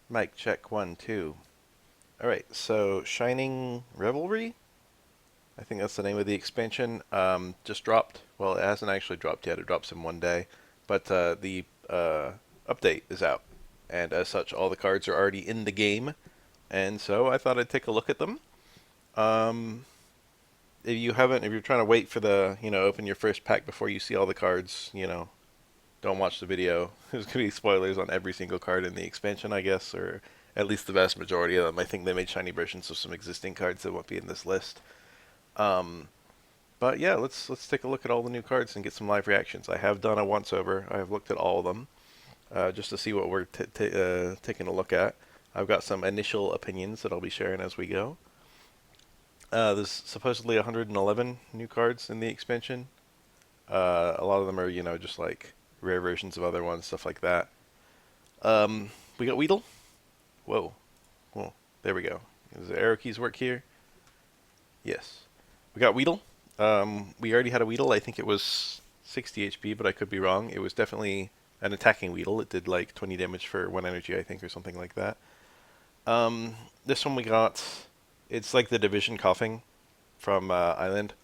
Mic check 1 2. All right, so Shining Revelry, I think that's the name of the expansion. Just dropped. Well, it hasn't actually dropped yet. It drops in 1 day, but the update is out, and as such, all the cards are already in the game. And so I thought I'd take a look at them. Um, if you're trying to wait for open your first pack before you see all the cards, don't watch the video. There's gonna be spoilers on every single card in the expansion, I guess, or at least the vast majority of them. I think they made shiny versions of some existing cards that won't be in this list. Um, but yeah, let's take a look at all the new cards and get some live reactions. I have done a once over. I have looked at all of them just to see what we're taking a look at. I've got some initial opinions that I'll be sharing as we go. There's supposedly 111 new cards in the expansion. A lot of them are, just like rare versions of other ones, stuff like that. We got Weedle. Whoa. Well, there we go. Does the arrow keys work here? Yes. We got Weedle. We already had a Weedle. I think it was 60 HP, but I could be wrong. It was definitely an attacking Weedle. It did like 20 damage for 1 energy, I think, or something like that. This one we got. It's like the Division Coughing from Island.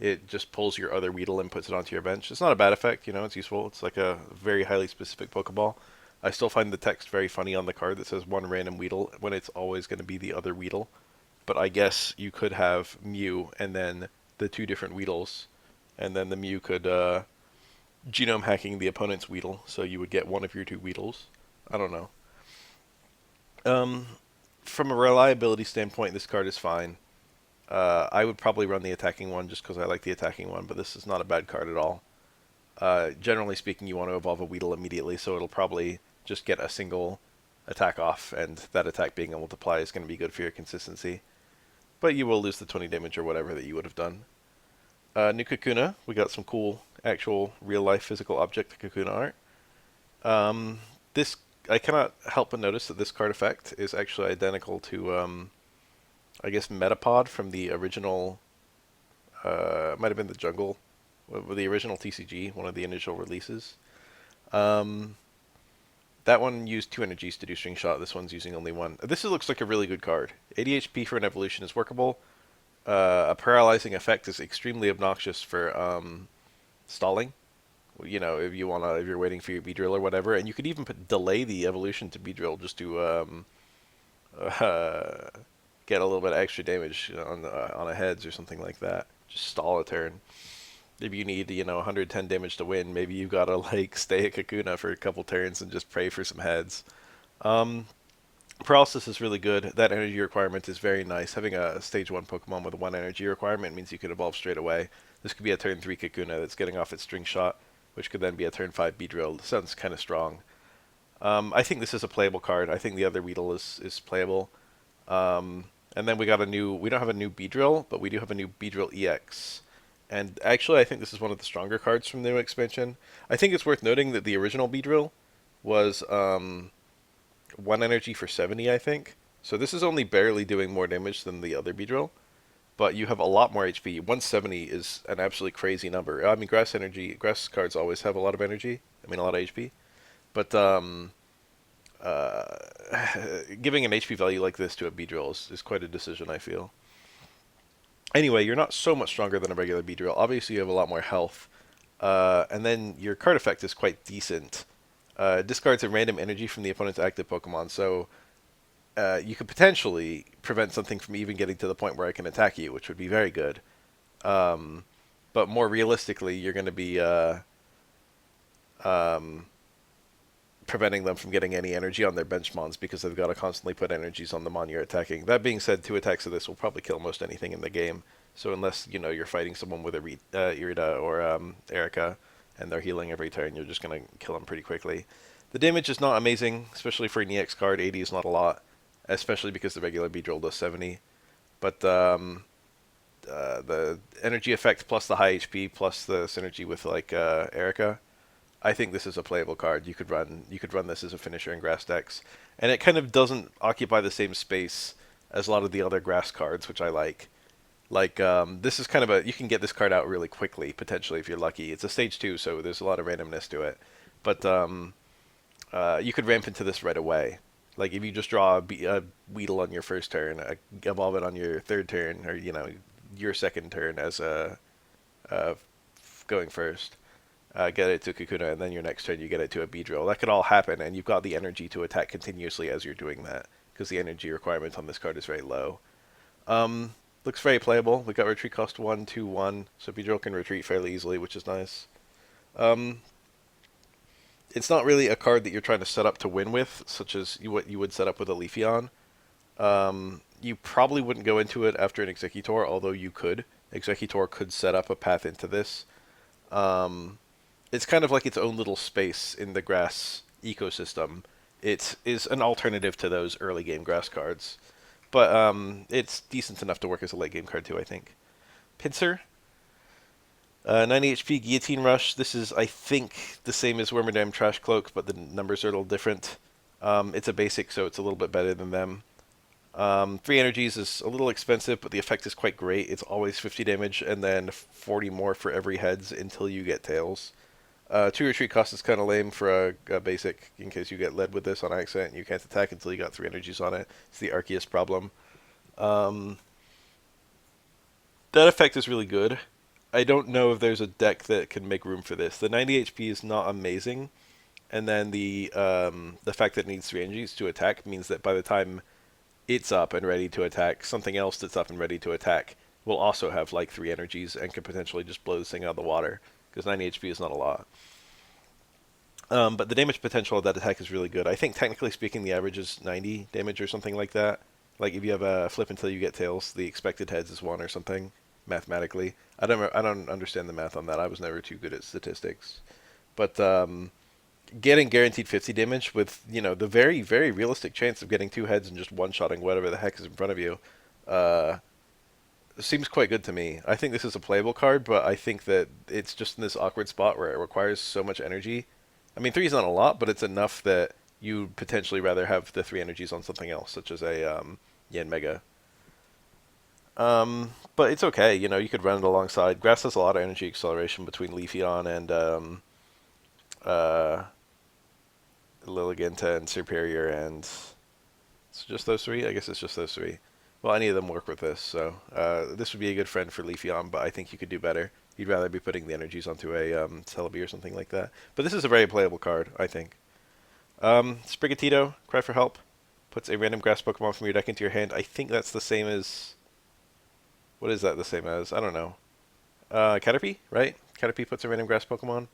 It just pulls your other Weedle and puts it onto your bench. It's not a bad effect, it's useful. It's like a very highly specific Pokeball. I still find the text very funny on the card that says one random Weedle when it's always going to be the other Weedle. But I guess you could have Mew and then the two different Weedles, and then the Mew could genome hacking the opponent's Weedle, so you would get one of your two Weedles. I don't know. Um, from a reliability standpoint, this card is fine. I would probably run the attacking one just because I like the attacking one, but this is not a bad card at all. Generally speaking, you want to evolve a Weedle immediately, so it'll probably just get a single attack off, and that attack being a multiply is going to be good for your consistency. But you will lose the 20 damage or whatever that you would have done. New Kakuna, we got some cool actual real-life physical object Kakuna art. This I cannot help but notice that this card effect is actually identical to, I guess, Metapod from the original, might have been the Jungle, the original TCG, one of the initial releases. Um, that one used 2 energies to do String Shot. This one's using only 1. This looks like a really good card. 80 HP for an evolution is workable. A paralyzing effect is extremely obnoxious for stalling. If if you're waiting for your Beedrill or whatever, and you could even delay the evolution to Beedrill just to uh, get a little bit of extra damage on a heads or something like that. Just stall a turn. If you need 110 damage to win, maybe you gotta like stay at Kakuna for a couple turns and just pray for some heads. Um, Paralysis is really good. That energy requirement is very nice. Having a stage 1 Pokemon with a 1 energy requirement means you can evolve straight away. This could be a turn 3 Kakuna that's getting off its String Shot, which could then be a turn 5 Beedrill. Sounds kind of strong. I think this is a playable card. I think the other Weedle is playable. And then we don't have a new Beedrill, but we do have a new Beedrill EX. And actually, I think this is one of the stronger cards from the new expansion. I think it's worth noting that the original Beedrill was 1 energy for 70, I think. So this is only barely doing more damage than the other Beedrill, but you have a lot more HP. 170 is an absolutely crazy number. I mean, grass cards always have a lot of energy. I mean, a lot of HP. But uh, giving an HP value like this to a Beedrill is quite a decision, I feel. Anyway, you're not so much stronger than a regular Beedrill. Obviously, you have a lot more health. And then your card effect is quite decent. Discards a random energy from the opponent's active Pokemon, so you could potentially prevent something from even getting to the point where I can attack you, which would be very good. Um, but more realistically, you're going to be um, preventing them from getting any energy on their bench mons because they've got to constantly put energies on the mon you're attacking. That being said, 2 attacks of this will probably kill most anything in the game. So unless you're fighting someone with a Irida or Erica, and they're healing every turn, you're just going to kill them pretty quickly. The damage is not amazing, especially for an EX card. 80 is not a lot, especially because the regular Beedrill does 70. But the energy effect plus the high HP plus the synergy with like Erica, I think this is a playable card. You could run this as a finisher in grass decks, and it kind of doesn't occupy the same space as a lot of the other grass cards, which I like. Like this is kind of you can get this card out really quickly potentially if you're lucky. It's a stage 2, so there's a lot of randomness to it, but you could ramp into this right away. Like if you just draw a Weedle on your first turn, evolve it on your third turn, or your second turn as a going first, get it to Kakuna, and then your next turn you get it to a Beedrill. That could all happen, and you've got the energy to attack continuously as you're doing that, because the energy requirement on this card is very low. Um, Looks very playable. We got retreat cost 1, 2, 1, so Beedrill can retreat fairly easily, which is nice. Um, it's not really a card that you're trying to set up to win with, such as what you would set up with a Leafeon. You probably wouldn't go into it after an Executor, although you could. Executor could set up a path into this. Um, it's kind of like its own little space in the grass ecosystem. It is an alternative to those early game grass cards, but it's decent enough to work as a late game card too, I think. Pinsir, 90 HP Guillotine Rush. This is, I think, the same as Wormadam Trash Cloak, but the numbers are a little different. It's a basic, so it's a little bit better than them. 3 energies is a little expensive, but the effect is quite great. It's always 50 damage, and then 40 more for every heads until you get tails. 2 retreat cost is kind of lame for a basic, in case you get led with this on accident. You can't attack until you got 3 energies on it. It's the Arceus problem. Um, that effect is really good. I don't know if there's a deck that can make room for this. The 90 HP is not amazing, and then the fact that it needs 3 energies to attack means that by the time it's up and ready to attack, something else that's up and ready to attack will also have like 3 energies and could potentially just blow this thing out of the water, because 90 HP is not a lot. But the damage potential of that attack is really good. I think technically speaking, the average is 90 damage or something like that. Like if you have a flip until you get tails, the expected heads is 1 or something mathematically. I don't understand the math on that. I was never too good at statistics. But getting guaranteed 50 damage with the very very realistic chance of getting 2 heads and just one-shotting whatever the heck is in front of you, uh, seems quite good to me. I think this is a playable card, but I think that it's just in this awkward spot where it requires so much energy. I mean, 3 is not a lot, but it's enough that you potentially rather have the 3 energies on something else, such as a Yanmega. But it's okay. You could run it alongside. Grass has a lot of energy acceleration between Leafeon and uh, Lilliganta and Superior, and it's just those 3. I guess it's just those 3. Well, any of them work with this, so this would be a good friend for Leafeon, but I think you could do better. You'd rather be putting the energies onto a Celebi or something like that. But this is a very playable card, I think. Sprigatito, Cry for Help, puts a random grass Pokemon from your deck into your hand. I think that's the same as... What is that the same as? I don't know. Caterpie, right? Caterpie puts a random grass Pokemon.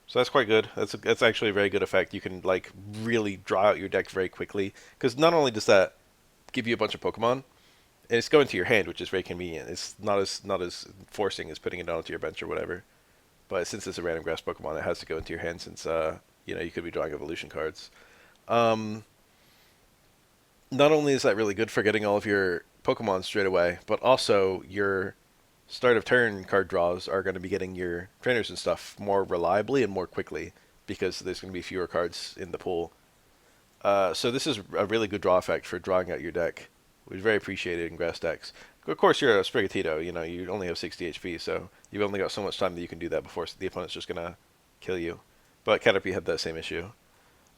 So that's quite good. That's actually a very good effect. You can like really draw out your deck very quickly, because not only does that give you a bunch of Pokemon, and it's going to your hand, which is very convenient. It's not as forcing as putting it onto your bench or whatever. But since it's a random grass Pokemon, it has to go into your hand since you could be drawing evolution cards. Um, Not only is that really good for getting all of your Pokemon straight away, but also your start of turn card draws are going to be getting your trainers and stuff more reliably and more quickly, because there's going to be fewer cards in the pool. So this is a really good draw effect for drawing out your deck, which is very appreciated in grass decks. Of course, you're a Sprigatito. You only have 60 HP, so you've only got so much time that you can do that before the opponent's just going to kill you. But Caterpie had that same issue.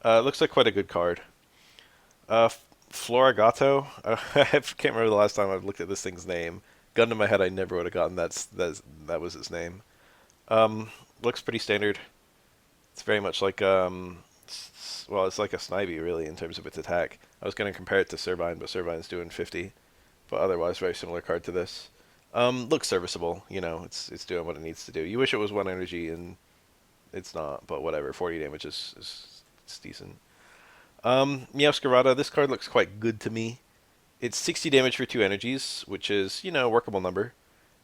Looks like quite a good card. Florigato. I can't remember the last time I've looked at this thing's name. Gun to my head, I never would have gotten that was its name. Looks pretty standard. It's very much like well, it's like a Snivy really in terms of its attack. I was going to compare it to Servine, but Servine's doing 50. But otherwise, very similar card to this. Looks serviceable. It's doing what it needs to do. You wish it was 1 energy, and it's not. But whatever, 40 damage is it's decent. Meowscarada, this card looks quite good to me. It's 60 damage for 2 energies, which is, workable number.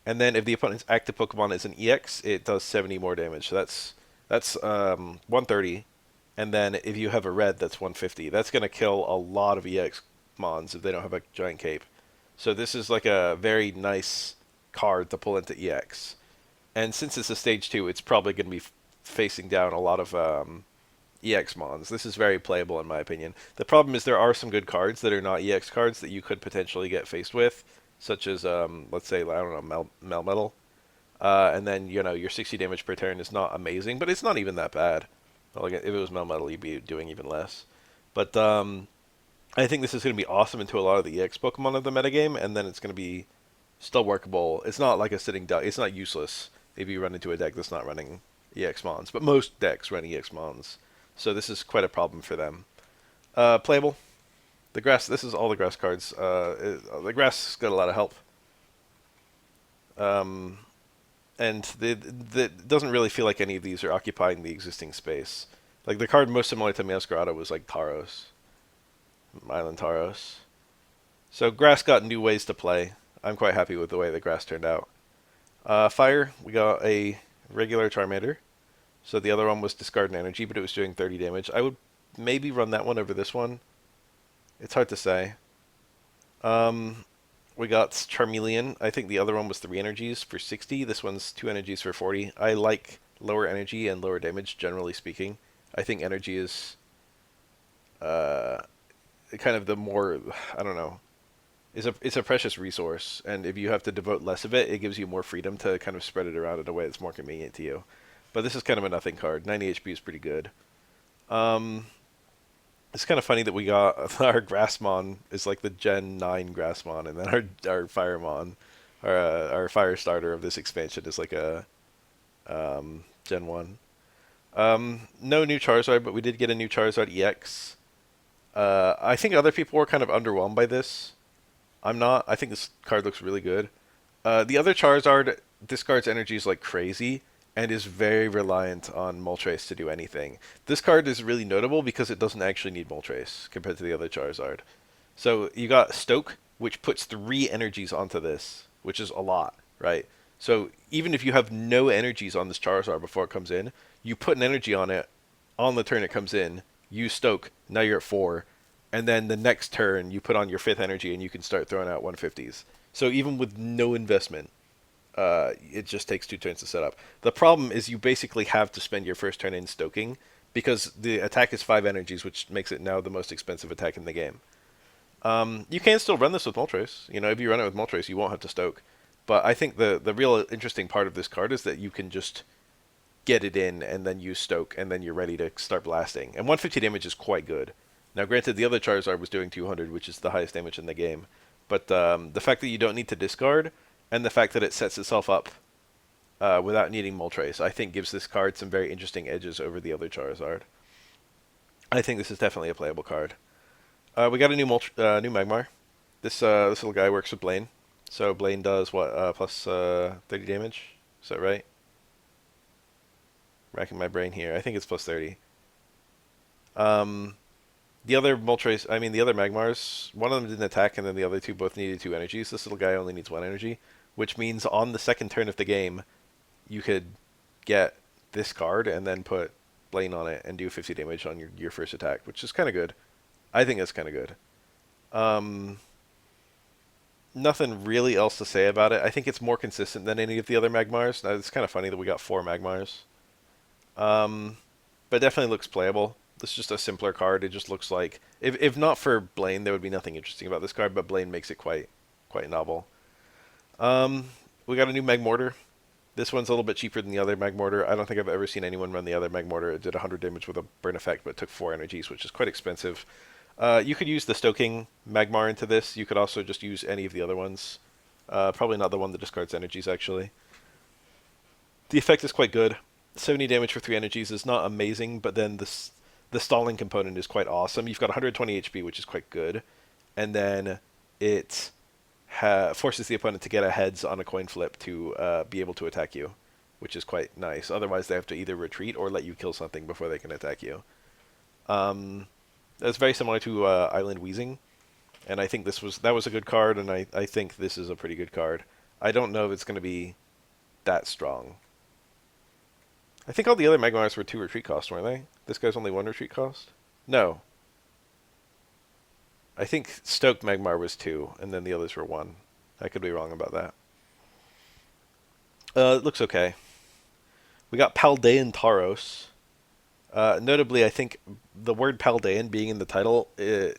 And then if the opponent's active Pokemon is an EX, it does 70 more damage. So that's 130. And then if you have a red, that's 150. That's going to kill a lot of EX Mons if they don't have a giant cape. So this is like a very nice card to pull into EX. And since it's a stage 2, it's probably going to be facing down a lot of EX Mons. This is very playable in my opinion. The problem is there are some good cards that are not EX cards that you could potentially get faced with, such as let's say, I don't know, Melmetal. And then your 60 damage per turn is not amazing, but it's not even that bad. Well, again, if it was Melmetal, you'd be doing even less. But I think this is going to be awesome into a lot of the EX Pokemon of the metagame, and then it's going to be still workable. It's not like a sitting duck. It's not useless if you run into a deck that's not running EX Mons, but most decks run EX Mons. So this is quite a problem for them. Playable. The grass. This is all the grass cards. The grass got a lot of help. Um, and it doesn't really feel like any of these are occupying the existing space. Like the card most similar to Masquerada was like Tauros, Island Tauros. So grass got new ways to play. I'm quite happy with the way the grass turned out. Fire, we got a regular Charmander. So the other one was discard an energy, but it was doing 30 damage. I would maybe run that one over this one. It's hard to say. Um, we got Charmeleon. I think the other one was 3 energies for 60. This one's 2 energies for 40. I like lower energy and lower damage, generally speaking. I think energy is uh, kind of the more, I don't know, it's a precious resource, and if you have to devote less of it, it gives you more freedom to kind of spread it around in a way that's more convenient to you. But this is kind of a nothing card. 90 HP is pretty good. Um, it's kind of funny that we got our Grassmon is like the Gen 9 Grassmon, and then our Firemon, our Fire starter of this expansion is like a Gen 1. No new Charizard, but we did get a new Charizard EX. I think other people were kind of underwhelmed by this. I'm not. I think this card looks really good. The other Charizard discards energies like crazy and is very reliant on Moltres to do anything. This card is really notable because it doesn't actually need Moltres compared to the other Charizard. So you got Stoke, which puts 3 energies onto this, which is a lot, right? So even if you have no energies on this Charizard before it comes in, you put an energy on it on the turn it comes in, use Stoke, now you're at 4, and then the next turn you put on your 5th energy and you can start throwing out 150s. So even with no investment, it just takes 2 turns to set up. The problem is you basically have to spend your first turn in stoking because the attack is 5 energies, which makes it now the most expensive attack in the game. You can still run this with Moltres. You know, if you run it with Moltres, you won't have to stoke. But I think the real interesting part of this card is that you can just get it in and then use stoke, and then you're ready to start blasting. And 150 damage is quite good. Now, granted, the other Charizard was doing 200, which is the highest damage in the game. But the fact that you don't need to discard, and the fact that it sets itself up without needing Moltres, I think gives this card some very interesting edges over the other Charizard. I think this is definitely a playable card. We got a new Magmar. This little guy works with Blaine. So Blaine does what, plus 30 damage? Is that right? Racking my brain here. I think it's plus 30. Um, the other the other Magmars, one of them didn't attack, and then the other two both needed 2 energies. This little guy only needs 1 energy, which means on the second turn of the game, you could get this card and then put Blaine on it and do 50 damage on your first attack, which is kind of good. I think that's kind of good. Um, Nothing really else to say about it. I think it's more consistent than any of the other Magmars. Now, it's kind of funny that we got 4 Magmars. Um, but definitely looks playable. This is just a simpler card. It just looks like, if not for Blaine, there would be nothing interesting about this card, but Blaine makes it quite novel. We got a new Magmortar. This one's a little bit cheaper than the other Magmortar. I don't think I've ever seen anyone run the other Magmortar. It did 100 damage with a burn effect, but took 4 energies, which is quite expensive. You could use the Stoking Magmar into this. You could also just use any of the other ones. Probably not the one that discards energies, actually. The effect is quite good. 70 damage for 3 energies is not amazing, but then the stalling component is quite awesome. You've got 120 HP, which is quite good. And then it forces the opponent to get a heads on a coin flip to be able to attack you, which is quite nice. Otherwise, they have to either retreat or let you kill something before they can attack you. That's very similar to Island Wheezing, and I think that was a good card, and I think this is a pretty good card. I don't know if it's going to be that strong. I think all the other Magmars were 2 retreat cost, weren't they? This guy's only 1 retreat cost? No. I think Stoked Magmar was 2, and then the others were 1. I could be wrong about that. It looks okay. We got Paldean Tauros. Notably, I think the word Paldean being in the title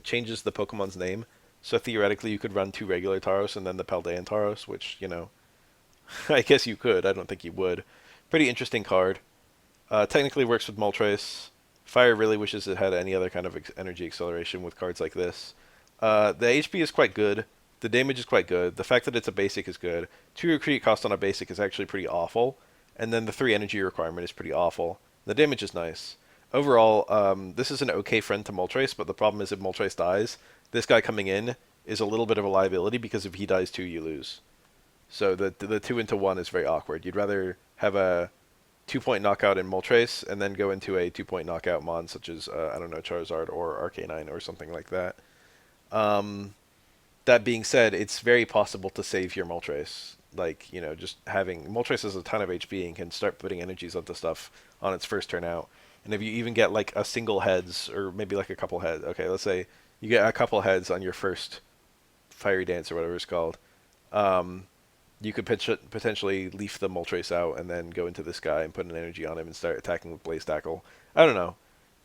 changes the Pokemon's name. So theoretically, you could run 2 regular Tauros and then the Paldean Tauros, which, you know, I guess you could. I don't think you would. Pretty interesting card. Technically works with Moltres. Fire really wishes it had any other kind of energy acceleration with cards like this. The HP is quite good. The damage is quite good. The fact that it's a basic is good. 2 recruit cost on a basic is actually pretty awful. And then the 3 energy requirement is pretty awful. The damage is nice. Overall, this is an okay friend to Moltres, but the problem is if Moltres dies, this guy coming in is a little bit of a liability because if he dies too, you lose. So the 2 into 1 is very awkward. You'd rather have a 2-point knockout in Moltres and then go into a 2-point knockout mon such as, I don't know, Charizard or Arcanine or something like that. Um, that being said, it's very possible to save your Moltres. Like, just having... Moltres has a ton of HP and can start putting energies onto stuff on its first turn out. And if you even get, like, a single heads, or maybe, like, a couple heads... Okay, let's say you get a couple heads on your first Fiery Dance or whatever it's called. You could potentially leaf the Moltres out and then go into this guy and put an energy on him and start attacking with Blaze Tackle. I don't know.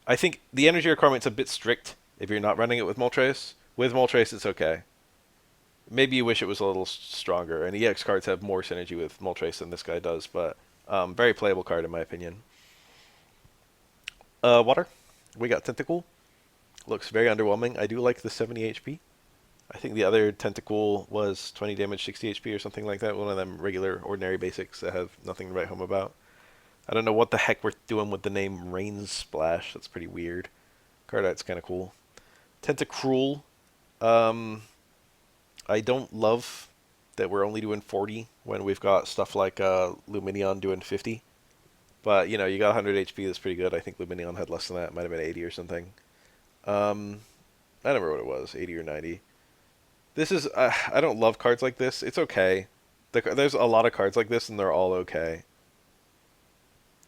I think the energy requirement's a bit strict if you're not running it with Moltres. With Moltres, it's okay. Maybe you wish it was a little stronger, and EX cards have more synergy with Moltres than this guy does, but very playable card in my opinion. Water. We got Tentacool. Looks very underwhelming. I do like the 70 HP. I think the other Tentacool was 20 damage, 60 HP or something like that. One of them regular, ordinary basics that have nothing to write home about. I don't know what the heck we're doing with the name Rain Splash. That's pretty weird. Card art's kind of cool. Tentacruel. I don't love that we're only doing 40 when we've got stuff like Luminion doing 50. But, you got 100 HP, that's pretty good. I think Luminion had less than that. It might have been 80 or something. I don't remember what it was, 80 or 90. This is... I don't love cards like this. It's okay. There's a lot of cards like this, and they're all okay.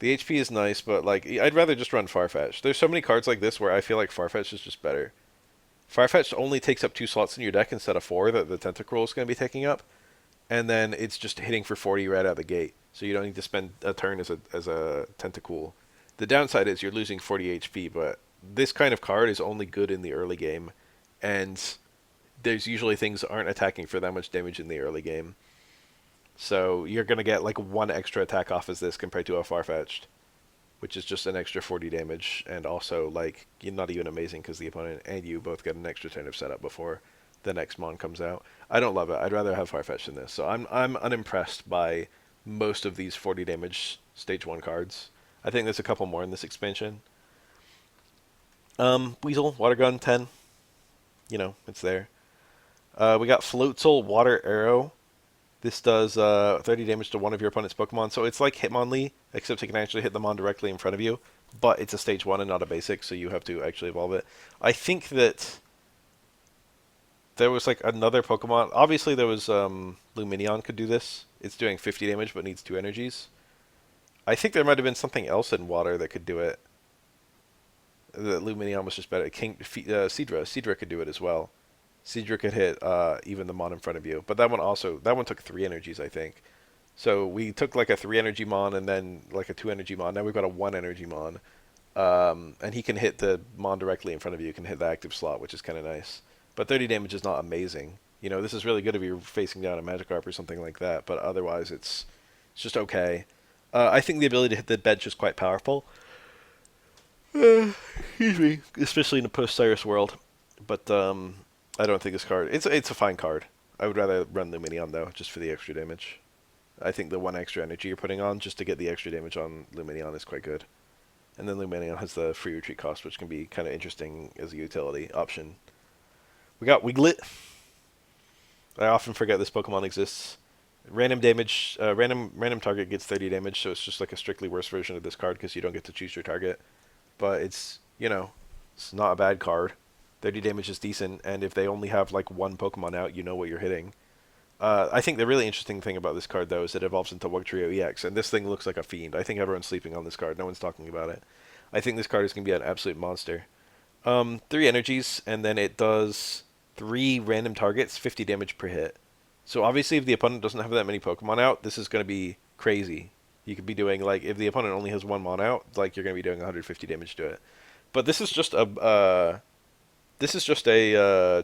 The HP is nice, but, like, I'd rather just run Farfetch. There's so many cards like this where I feel like Farfetch is just better. Farfetch only takes up 2 slots in your deck instead of 4 that the Tentacruel is going to be taking up. And then it's just hitting for 40 right out of the gate. So you don't need to spend a turn as a Tentacool. The downside is you're losing 40 HP, but this kind of card is only good in the early game. And there's usually things that aren't attacking for that much damage in the early game. So you're going to get like 1 extra attack off as this compared to a Farfetch'd, which is just an extra 40 damage, and also, like, you're not even amazing because the opponent and you both get an extra turn of setup before the next mon comes out. I don't love it. I'd rather have Farfetch than this. So I'm unimpressed by most of these 40 damage stage 1 cards. I think there's a couple more in this expansion. Weasel, Water Gun, 10. It's there. We got Floatzel, Water Arrow. This does 30 damage to one of your opponent's Pokemon, so it's like Hitmonlee, except it can actually hit them on directly in front of you, but it's a stage 1 and not a basic, so you have to actually evolve it. I think that there was like another Pokemon, obviously there was Luminion could do this. It's doing 50 damage but needs 2 energies. I think there might have been something else in Water that could do it. The Luminion was just better. Seadra could do it as well. Seadra could hit even the mon in front of you. But that one took 3 energies, I think. So we took like a 3 energy mon and then like a 2 energy mon. Now we've got a 1 energy mon. And he can hit the mon directly in front of you. He can hit the active slot, which is kind of nice. But 30 damage is not amazing. This is really good if you're facing down a Magikarp or something like that. But otherwise, it's just okay. I think the ability to hit the bench is quite powerful. Excuse me. Especially in a post-Cyrus world. But I don't think this card... It's a fine card. I would rather run Luminion, though, just for the extra damage. I think the 1 extra energy you're putting on, just to get the extra damage on Luminion, is quite good. And then Luminion has the free retreat cost, which can be kind of interesting as a utility option. We got Wiglet. I often forget this Pokemon exists. Random damage... random target gets 30 damage, so it's just like a strictly worse version of this card, because you don't get to choose your target. But it's, it's not a bad card. 30 damage is decent, and if they only have like 1 Pokemon out, you know what you're hitting. I think the really interesting thing about this card, though, is it evolves into Wugtrio EX, and this thing looks like a fiend. I think everyone's sleeping on this card. No one's talking about it. I think this card is going to be an absolute monster. 3 energies, and then it does 3 random targets, 50 damage per hit. So obviously, if the opponent doesn't have that many Pokemon out, this is going to be crazy. You could be doing, like, if the opponent only has 1 mon out, like, you're going to be doing 150 damage to it. But this is just a...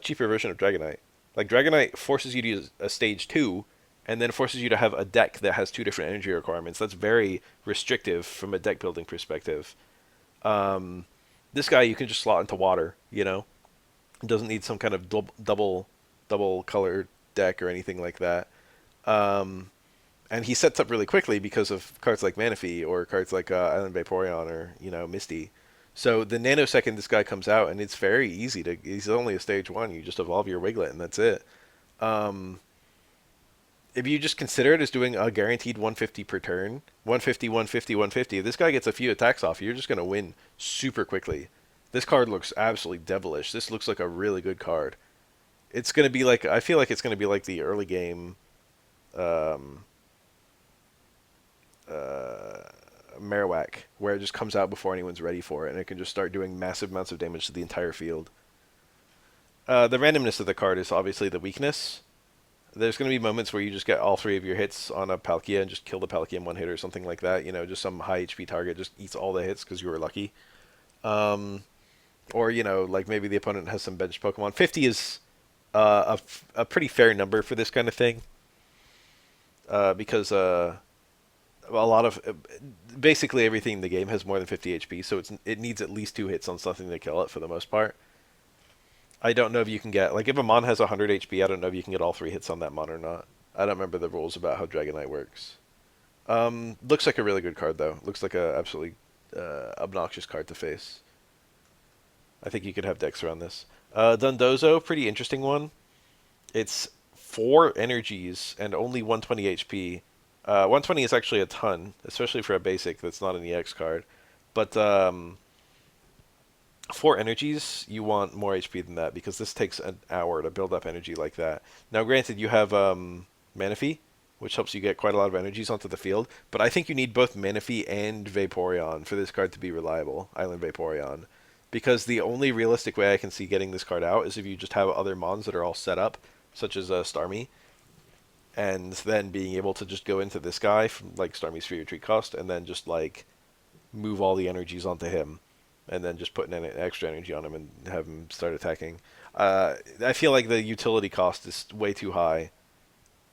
cheaper version of Dragonite. Like, Dragonite forces you to use a stage 2, and then forces you to have a deck that has 2 different energy requirements. That's very restrictive from a deck building perspective. This guy you can just slot into water, you know? It doesn't need some kind of double color deck or anything like that. Um, and he sets up really quickly because of cards like Manaphy or cards like Island Vaporeon or Misty. So the nanosecond this guy comes out, and it's very easy to. He's only a stage one. You just evolve your Wiglet, and that's it. Um, if you just consider it as doing a guaranteed 150 per turn, 150, 150, 150, if this guy gets a few attacks off, you're just going to win super quickly. This card looks absolutely devilish. This looks like a really good card. It's going to be like, I feel like it's going to be like the early game um, uh, Marowak, where it just comes out before anyone's ready for it, and it can just start doing massive amounts of damage to the entire field. The randomness of the card is obviously the weakness. There's going to be moments where you just get all three of your hits on a Palkia and just kill the Palkia in one hit or something like that. Just some high HP target just eats all the hits because you were lucky. Um, or, like maybe the opponent has some bench Pokemon. 50 is a pretty fair number for this kind of thing because a lot of basically everything in the game has more than 50 HP, so it needs at least two hits on something to kill it for the most part. I don't know if you can get like if a mon has 100 HP. I don't know if you can get all three hits on that mon or not. I don't remember the rules about how Dragonite works. Looks like a really good card though. Looks like a absolutely obnoxious card to face. I think you could have decks around this. Dundozo, pretty interesting one. It's 4 energies and only 120 HP. 120 is actually a ton, especially for a basic that's not an EX card. But 4 energies, you want more HP than that because this takes an hour to build up energy like that. Now, granted, you have Manaphy, which helps you get quite a lot of energies onto the field, but I think you need both Manaphy and Vaporeon for this card to be reliable, Island Vaporeon. Because the only realistic way I can see getting this card out is if you just have other mons that are all set up, such as Starmie, and then being able to just go into this guy from like Starmie's free retreat cost, and then just like move all the energies onto him, and then just put an extra energy on him and have him start attacking. I feel like the utility cost is way too high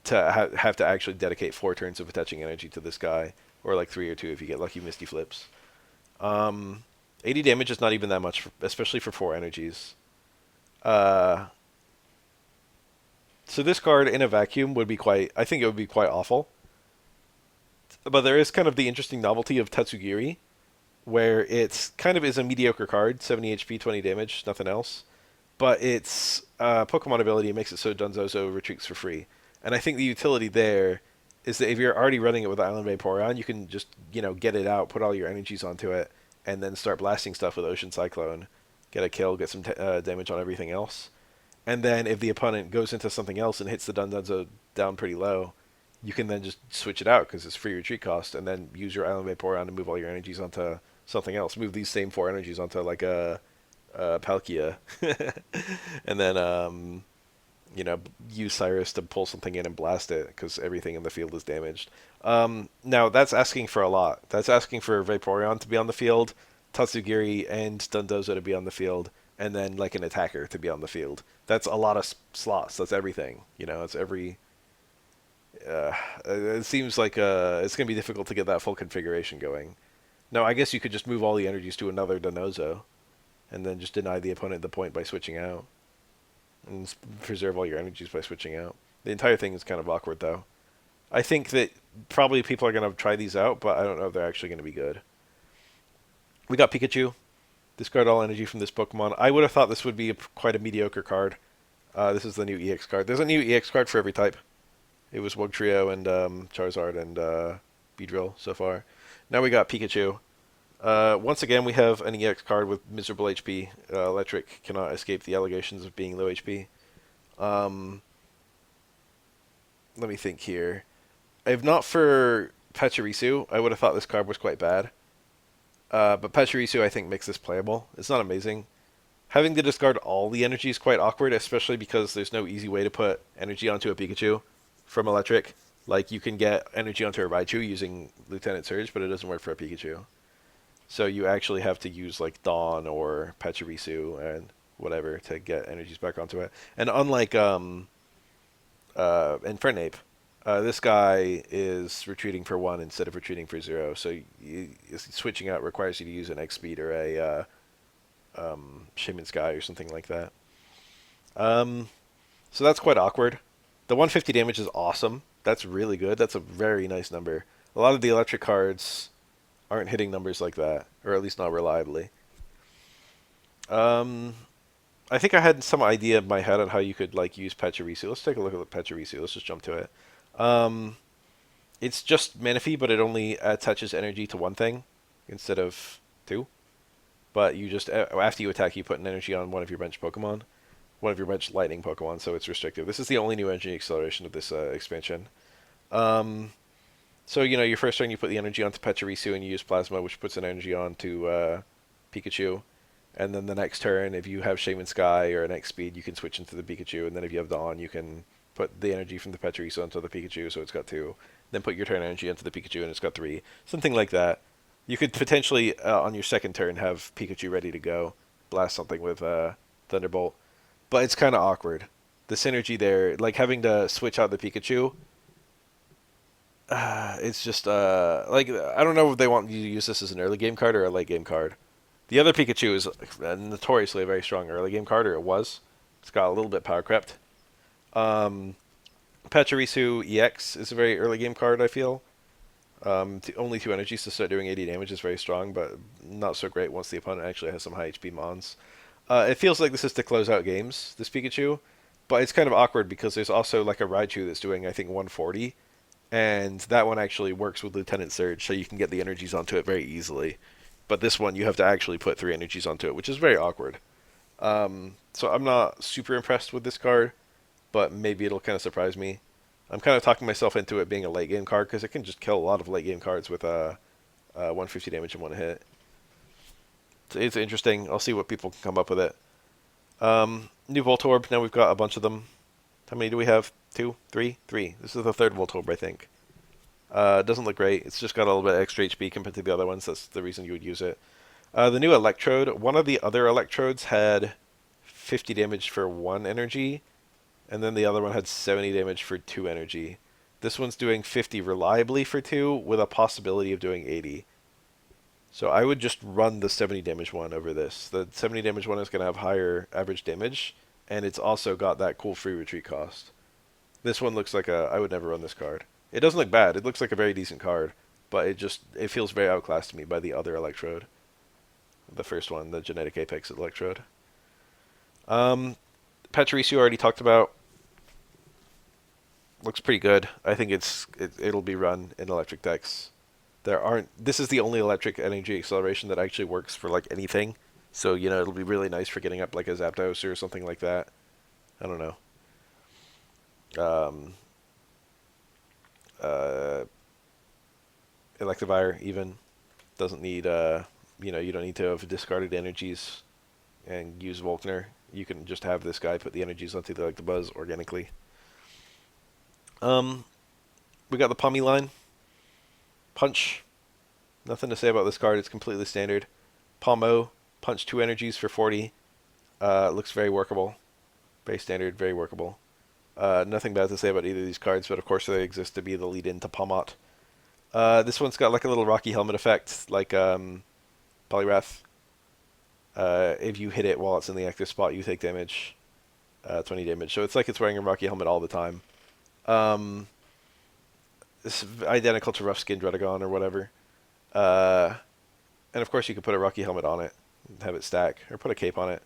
to have to actually dedicate 4 turns of attaching energy to this guy, or like 3 or 2 if you get lucky Misty Flips. 80 damage is not even that much, especially for 4 energies. Uh, so this card in a vacuum would be quite. I think it would be quite awful. But there is kind of the interesting novelty of Tatsugiri, where it's kind of is a mediocre card, 70 HP, 20 damage, nothing else. But its Pokemon ability makes it so Dunzozo retreats for free. And I think the utility there is that if you're already running it with Island Vaporeon, you can just, get it out, put all your energies onto it, and then start blasting stuff with Ocean Cyclone. Get a kill, get some damage on everything else. And then if the opponent goes into something else and hits the Dunzo down pretty low, you can then just switch it out because it's free retreat cost, and then use your Island Vaporeon to move all your energies onto something else. Move these same 4 energies onto like a Palkia, and then use Cyrus to pull something in and blast it because everything in the field is damaged. Now that's asking for a lot. That's asking for Vaporeon to be on the field, Tatsugiri and Dundozo to be on the field, and then like an attacker to be on the field. That's a lot of slots. That's everything. It's every. It seems like it's going to be difficult to get that full configuration going. No, I guess you could just move all the energies to another Donozo, and then just deny the opponent the point by switching out, and preserve all your energies by switching out. The entire thing is kind of awkward, though. I think that probably people are going to try these out, but I don't know if they're actually going to be good. We got Pikachu. Discard all energy from this Pokemon. I would have thought this would be quite a mediocre card. This is the new EX card. There's a new EX card for every type. It was Wugtrio and Charizard and Beedrill so far. Now we got Pikachu. Once again, we have an EX card with miserable HP. Electric cannot escape the allegations of being low HP. Let me think here. If not for Pachirisu, I would have thought this card was quite bad. But Pachirisu, I think, makes this playable. It's not amazing. Having to discard all the energy is quite awkward, especially because there's no easy way to put energy onto a Pikachu from Electric. Like, you can get energy onto a Raichu using Lieutenant Surge, but it doesn't work for a Pikachu. So you actually have to use, like, Dawn or Pachirisu and whatever to get energies back onto it. And unlike Infernape, this guy is retreating for 1 instead of retreating for 0. So switching out requires you to use an X-Speed or a Shaman Sky or something like that. Um, so that's quite awkward. The 150 damage is awesome. That's really good. That's a very nice number. A lot of the electric cards aren't hitting numbers like that, or at least not reliably. Um, I think I had some idea in my head on how you could like use Pachirisu. Let's take a look at Pachirisu. Let's just jump to it. Um, it's just Manaphy, but it only attaches energy to one thing instead of two. But you just after you attack, you put an energy on one of your bench Pokemon, one of your bench Lightning Pokemon, so it's restrictive. This is the only new energy acceleration of this expansion. Um, so your first turn you put the energy onto Pachirisu and you use Plasma, which puts an energy onto Pikachu. And then the next turn, if you have Shaman Sky or an X Speed, you can switch into the Pikachu. And then if you have Dawn, you can put the energy from the Pachirisu onto the Pikachu, so it's got two. Then put your turn energy into the Pikachu, and it's got three. Something like that. You could potentially, on your second turn, have Pikachu ready to go, blast something with Thunderbolt. But it's kind of awkward. The synergy there, like having to switch out the Pikachu, it's just like I don't know if they want you to use this as an early game card or a late game card. The other Pikachu is notoriously a very strong early game card, or it was. It's got a little bit power crept. Um, Pachirisu EX is a very early game card, I feel. Only two energies to start doing 80 damage is very strong, but not so great once the opponent actually has some high HP mons. It feels like this is to close out games, this Pikachu, but it's kind of awkward because there's also like a Raichu that's doing, I think, 140, and that one actually works with Lieutenant Surge, so you can get the energies onto it very easily. But this one, you have to actually put three energies onto it, which is very awkward. So I'm not super impressed with this card, but maybe it'll kind of surprise me. I'm kind of talking myself into it being a late game card because it can just kill a lot of late game cards with 150 damage in one hit. It's interesting. I'll see what people can come up with it. New Voltorb. Now we've got a bunch of them. How many do we have? Two? Three? Three. This is the third Voltorb, I think. It doesn't look great. It's just got a little bit extra HP compared to the other ones. That's the reason you would use it. The new Electrode. One of the other Electrodes had 50 damage for one energy, and then the other one had 70 damage for two energy. This one's doing 50 reliably for two, with a possibility of doing 80. So I would just run the 70 damage one over this. The 70 damage one is going to have higher average damage, and it's also got that cool free retreat cost. This one looks like I would never run this card. It doesn't look bad. It looks like a very decent card, but it feels very outclassed to me by the other Electrode. The first one, the Genetic Apex Electrode. Pachirisu already talked about. Looks pretty good. I think it'll be run in electric decks. This is the only electric energy acceleration that actually works for like anything. So, it'll be really nice for getting up like a Zapdos or something like that. I don't know. Um, uh, Electivire even doesn't need you don't need to have discarded energies and use Volkner. You can just have this guy put the energies onto the Electabuzz organically. Um, we got the Pummy line. Punch. Nothing to say about this card. It's completely standard. Pawmot. Punch two energies for 40. Looks very workable. Very standard, very workable. Nothing bad to say about either of these cards, but of course they exist to be the lead into Pawmot. This one's got like a little Rocky Helmet effect, like Poliwrath. If you hit it while it's in the active spot, you take damage. 20 damage. So it's like it's wearing a Rocky Helmet all the time. This is identical to Rough Skinned Redagon or whatever. And of course you could put a Rocky Helmet on it, and have it stack, or put a cape on it.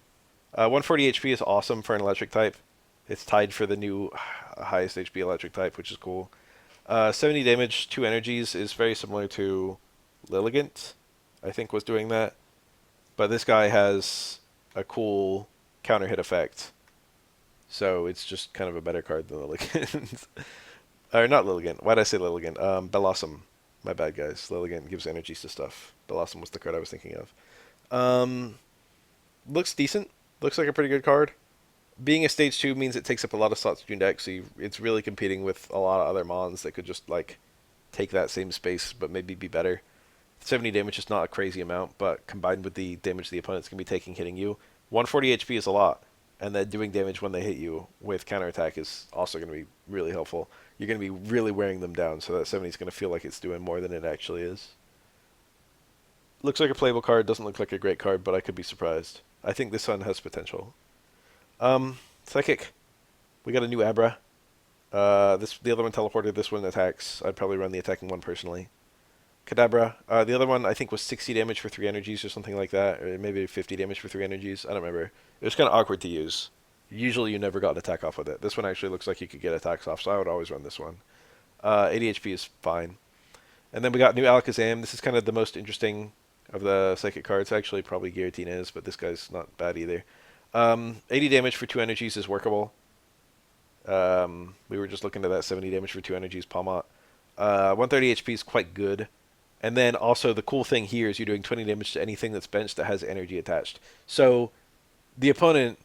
140 HP is awesome for an electric type. It's tied for the new highest HP electric type, which is cool. 70 damage, 2 energies is very similar to Lilligant, I think was doing that. But this guy has a cool counter hit effect. So it's just kind of a better card than Lilligant. Or not Lilligant. Why did I say Lilligant? Bellossom. My bad, guys. Lilligant gives energies to stuff. Bellossom was the card I was thinking of. Looks decent. Looks like a pretty good card. Being a stage 2 means it takes up a lot of slots in your deck, so it's really competing with a lot of other mons that could just, like, take that same space, but maybe be better. 70 damage is not a crazy amount, but combined with the damage the opponent's going to be taking hitting you, 140 HP is a lot, and then doing damage when they hit you with counterattack is also going to be really helpful. You're going to be really wearing them down, so that 70 is going to feel like it's doing more than it actually is. Looks like a playable card, doesn't look like a great card, but I could be surprised. I think this one has potential. Psychic. We got a new Abra. The other one teleported. This one attacks. I'd probably run the attacking one personally. Kadabra. The other one I think was 60 damage for 3 energies or something like that, or maybe 50 damage for 3 energies. I don't remember. It was kind of awkward to use. Usually you never got an attack off with it. This one actually looks like you could get attacks off, so I would always run this one. 80 HP is fine. And then we got new Alakazam. This is kind of the most interesting of the psychic cards. Actually, probably Giratina is, but this guy's not bad either. 80 damage for 2 energies is workable. We were just looking at that 70 damage for 2 energies pawmot. 130 HP is quite good. And then also the cool thing here is you're doing 20 damage to anything that's benched that has energy attached. So the opponent,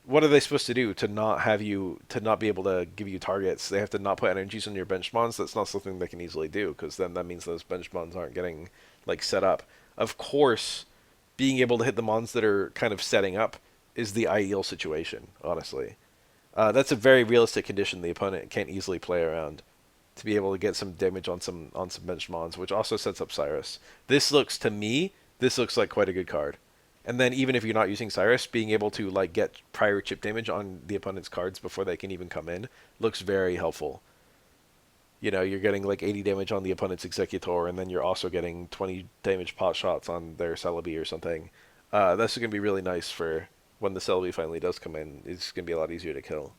what are they supposed to do to not be able to give you targets? They have to not put energies on your bench mons. That's not something they can easily do, because then that means those bench mons aren't getting like set up. Of course, being able to hit the mons that are kind of setting up is the ideal situation, honestly. That's a very realistic condition the opponent can't easily play around, to be able to get some damage on some bench mons, which also sets up Cyrus. This looks like quite a good card. And then even if you're not using Cyrus, being able to like get prior chip damage on the opponent's cards before they can even come in looks very helpful. You know, you're getting like 80 damage on the opponent's Executor, and then you're also getting 20 damage pot shots on their Celebi or something. That's going to be really nice for when the Celebi finally does come in. It's going to be a lot easier to kill.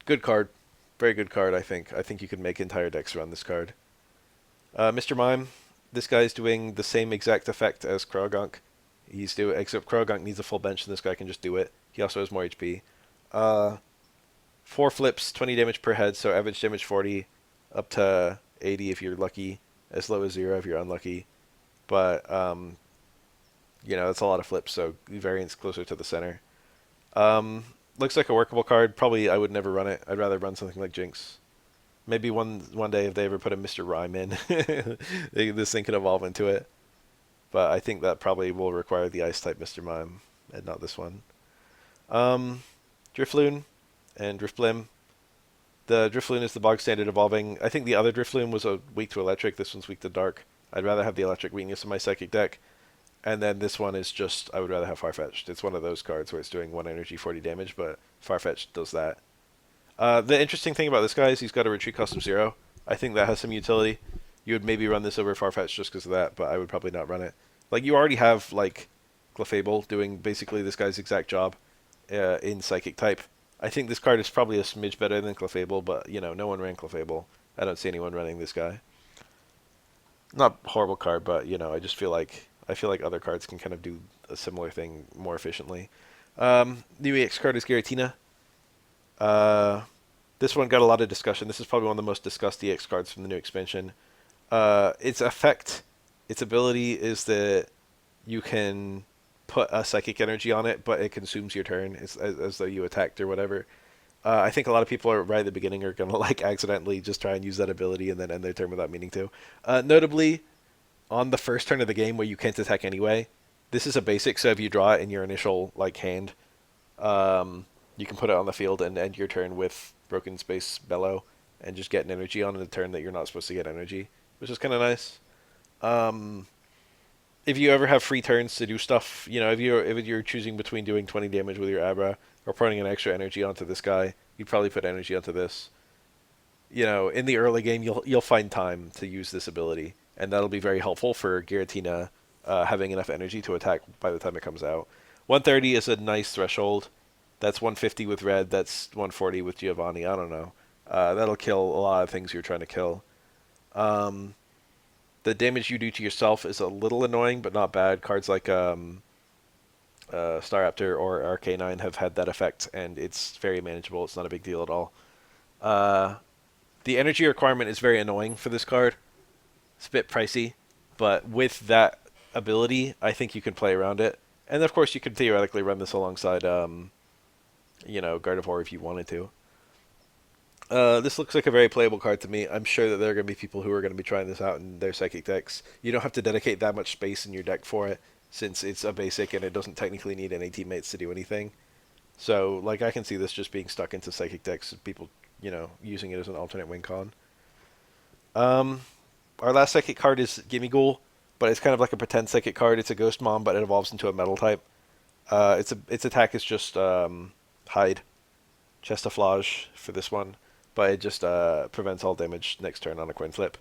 Good card. Very good card, I think. I think you could make entire decks around this card. Mr. Mime. This guy's doing the same exact effect as Krogunk. Except Krogunk needs a full bench, and this guy can just do it. He also has more HP. 4 flips, 20 damage per head, so average damage 40, up to 80 if you're lucky, as low as 0 if you're unlucky. But, that's a lot of flips, so variance closer to the center. Looks like a workable card. Probably I would never run it. I'd rather run something like Jinx. Maybe one day if they ever put a Mr. Rhyme in, this thing could evolve into it. But I think that probably will require the Ice-type Mr. Mime, and not this one. Drifloon and Drifblim. The Drifloon is the bog standard evolving. I think the other Drifloon was weak to electric. This one's weak to dark. I'd rather have the electric weakness in my psychic deck. And then this one is just, I would rather have Farfetch'd. It's one of those cards where it's doing 1 energy, 40 damage, but Farfetch'd does that. The interesting thing about this guy is he's got a retreat cost of 0. I think that has some utility. You would maybe run this over Farfetch'd just because of that, but I would probably not run it. Like, you already have, like, Clefable doing basically this guy's exact job in Psychic type. I think this card is probably a smidge better than Clefable, but, no one ran Clefable. I don't see anyone running this guy. Not a horrible card, but, I just feel like other cards can kind of do a similar thing more efficiently. New EX card is Giratina. This one got a lot of discussion. This is probably one of the most discussed EX cards from the new expansion. Its effect, its ability is that you can put a psychic energy on it, but it consumes your turn as though you attacked or whatever. I think a lot of people right at the beginning are going to like accidentally just try and use that ability and then end their turn without meaning to. Notably, on the first turn of the game where you can't attack anyway, this is a basic, so if you draw it in your initial hand, you can put it on the field and end your turn with Broken Space Bellow and just get an energy on a turn that you're not supposed to get energy, which is kind of nice. If you ever have free turns to do stuff, if you're choosing between doing 20 damage with your Abra or putting an extra energy onto this guy, you'd probably put energy onto this. In the early game, you'll find time to use this ability, and that'll be very helpful for Giratina having enough energy to attack by the time it comes out. 130 is a nice threshold. That's 150 with red. That's 140 with Giovanni. I don't know. That'll kill a lot of things you're trying to kill. The damage you do to yourself is a little annoying, but not bad. Cards like Staraptor or Arcanine have had that effect, and it's very manageable. It's not a big deal at all. The energy requirement is very annoying for this card. It's a bit pricey, but with that ability, I think you can play around it. And of course, you could theoretically run this alongside, Gardevoir if you wanted to. This looks like a very playable card to me. I'm sure that there are going to be people who are going to be trying this out in their Psychic decks. You don't have to dedicate that much space in your deck for it, since it's a basic and it doesn't technically need any teammates to do anything. So, I can see this just being stuck into Psychic decks, people, using it as an alternate win con. Our last Psychic card is Gimmighoul. but it's kind of like a pretend psychic card. It's a Ghost Mom, but it evolves into a metal type. Its attack is just hide, Chestaflage for this one, but it just prevents all damage next turn on a coin flip.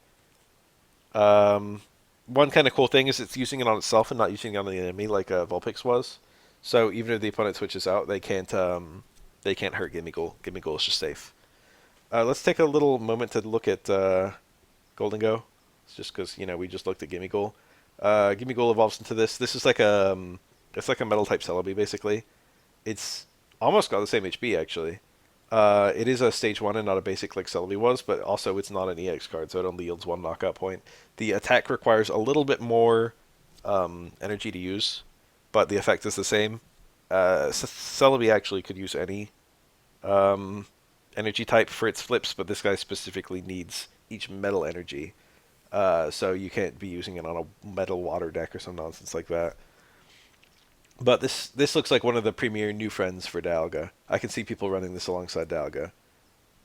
Um, One kind of cool thing is it's using it on itself and not using it on the enemy like Vulpix was. So even if the opponent switches out, they can't hurt Gimmighoul. Gimmighoul is just safe. Let's take a little moment to look at Golden Go. It's just because we just looked at Gimmighoul. Gimmighoul evolves into this. This is like it's like a metal type Celebi basically. It's almost got the same HP actually. It is a stage 1 and not a basic like Celebi was, but also it's not an EX card, so it only yields 1 knockout point. The attack requires a little bit more energy to use, but the effect is the same. Celebi actually could use any um, energy type for its flips, but this guy specifically needs each metal energy. So you can't be using it on a metal water deck or some nonsense like that. But this looks like one of the premier new friends for Dialga. I can see people running this alongside Dialga.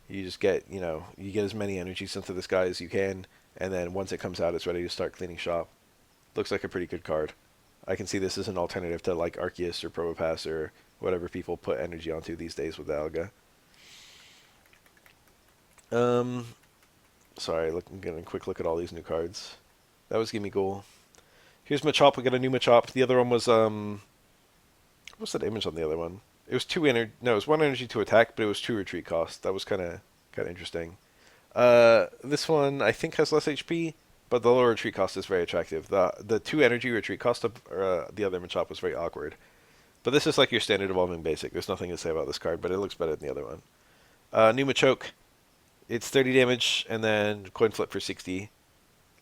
You just get, you get as many energies into this guy as you can, and then once it comes out, it's ready to start cleaning shop. Looks like a pretty good card. I can see this as an alternative to like Arceus or Probopass or whatever people put energy onto these days with Dialga. Um, Sorry, getting a quick look at all these new cards. That was Gimmighoul. Here's Machop. We got a new Machop. The other one was what's the damage on the other one? It was No, it was 1 energy to attack, but it was 2 retreat cost. That was kind of interesting. This one I think has less HP, but the lower retreat cost is very attractive. The 2 energy retreat cost of the other Machop was very awkward. But this is like your standard evolving basic. There's nothing to say about this card, but it looks better than the other one. New Machoke. It's 30 damage and then coin flip for 60.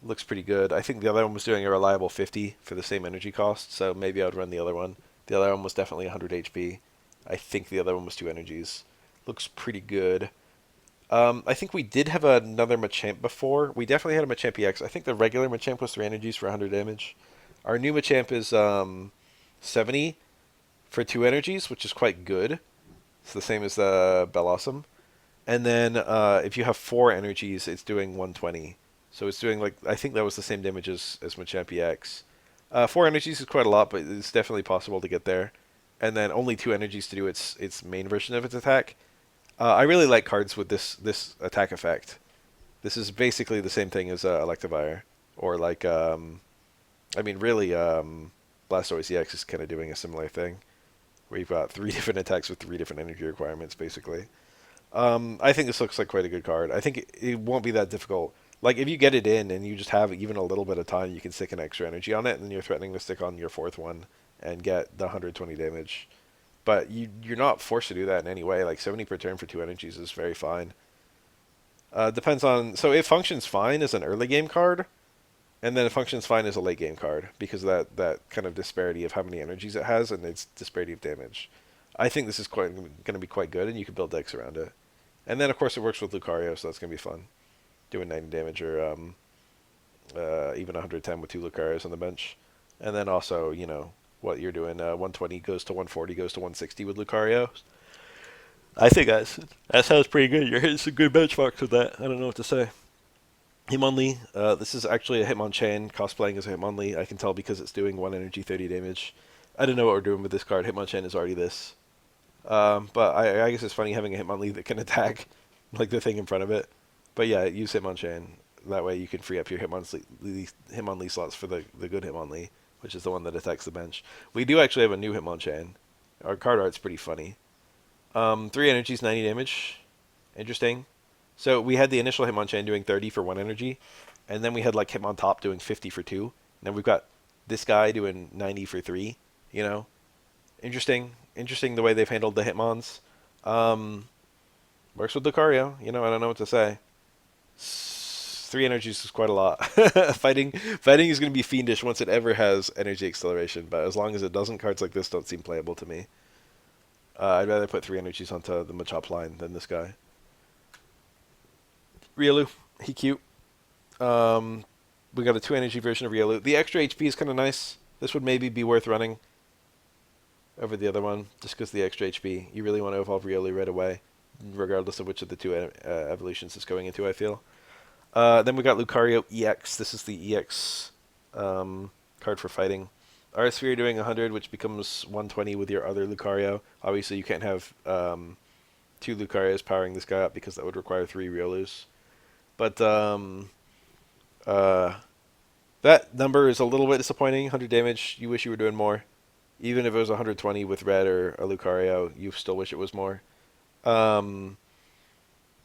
Looks pretty good. I think the other one was doing a reliable 50 for the same energy cost, so maybe I would run the other one. The other one was definitely 100 HP. I think the other one was 2 energies. Looks pretty good. I think we did have another Machamp before. We definitely had a Machamp EX. I think the regular Machamp was 3 energies for 100 damage. Our new Machamp is 70 for 2 energies, which is quite good. It's the same as the Bellossom. And then if you have 4 energies, it's doing 120. So it's doing like, I think that was the same damage as Machamp EX. 4 energies is quite a lot, but it's definitely possible to get there. And then only 2 energies to do its main version of its attack. I really like cards with this attack effect. This is basically the same thing as Electivire. Or like, really, Blastoise EX is kind of doing a similar thing. Where you've got 3 different attacks with 3 different energy requirements, basically. I think this looks like quite a good card. I think it won't be that difficult. Like, if you get it in and you just have even a little bit of time, you can stick an extra energy on it, and then you're threatening to stick on your 4th one and get the 120 damage. But you're not forced to do that in any way. Like, 70 per turn for 2 energies is very fine. Depends on... So it functions fine as an early game card, and then it functions fine as a late game card, because of that kind of disparity of how many energies it has and its disparity of damage. I think this is going to be quite good, and you can build decks around it. And then, of course, it works with Lucario, so that's going to be fun. Doing 90 damage or even 110 with 2 Lucarios on the bench. And then also, what you're doing, 120 goes to 140, goes to 160 with Lucario. I think that sounds pretty good. You're hitting some good benchmarks with that. I don't know what to say. Hitmonlee. This is actually a Hitmonchan cosplaying as a Hitmonlee. I can tell because it's doing 1 energy, 30 damage. I don't know what we're doing with this card. Hitmonchan is already this. But I guess it's funny having a Hitmonlee that can attack like the thing in front of it. But yeah, use Hitmonchan. That way you can free up your Hitmonlee slots for the good Hitmonlee, which is the one that attacks the bench. We do actually have a new Hitmonchan. Our card art's pretty funny. 3 energies, 90 damage. Interesting. So we had the initial Hitmonchan doing 30 for 1 energy, and then we had like Hitmontop doing 50 for 2. And then we've got this guy doing 90 for 3, Interesting the way they've handled the Hitmons. Works with Lucario, I don't know what to say. 3 energies is quite a lot. Fighting is going to be fiendish once it ever has energy acceleration, but as long as it doesn't, cards like this don't seem playable to me. I'd rather put 3 energies onto the Machop line than this guy. Riolu, he cute. We got a 2 energy version of Riolu. The extra HP is kind of nice. This would maybe be worth running over the other one, just because the extra HP. You really want to evolve Riolu right away, regardless of which of the 2 evolutions it's going into, I feel. Then we got Lucario EX. This is the EX card for fighting. Our Sphere doing 100, which becomes 120 with your other Lucario. Obviously, you can't have two Lucarios powering this guy up because that would require three Riolus. But uh, that number is a little bit disappointing. 100 damage. You wish you were doing more. Even if it was 120 with red or a Lucario, you still wish it was more. Um,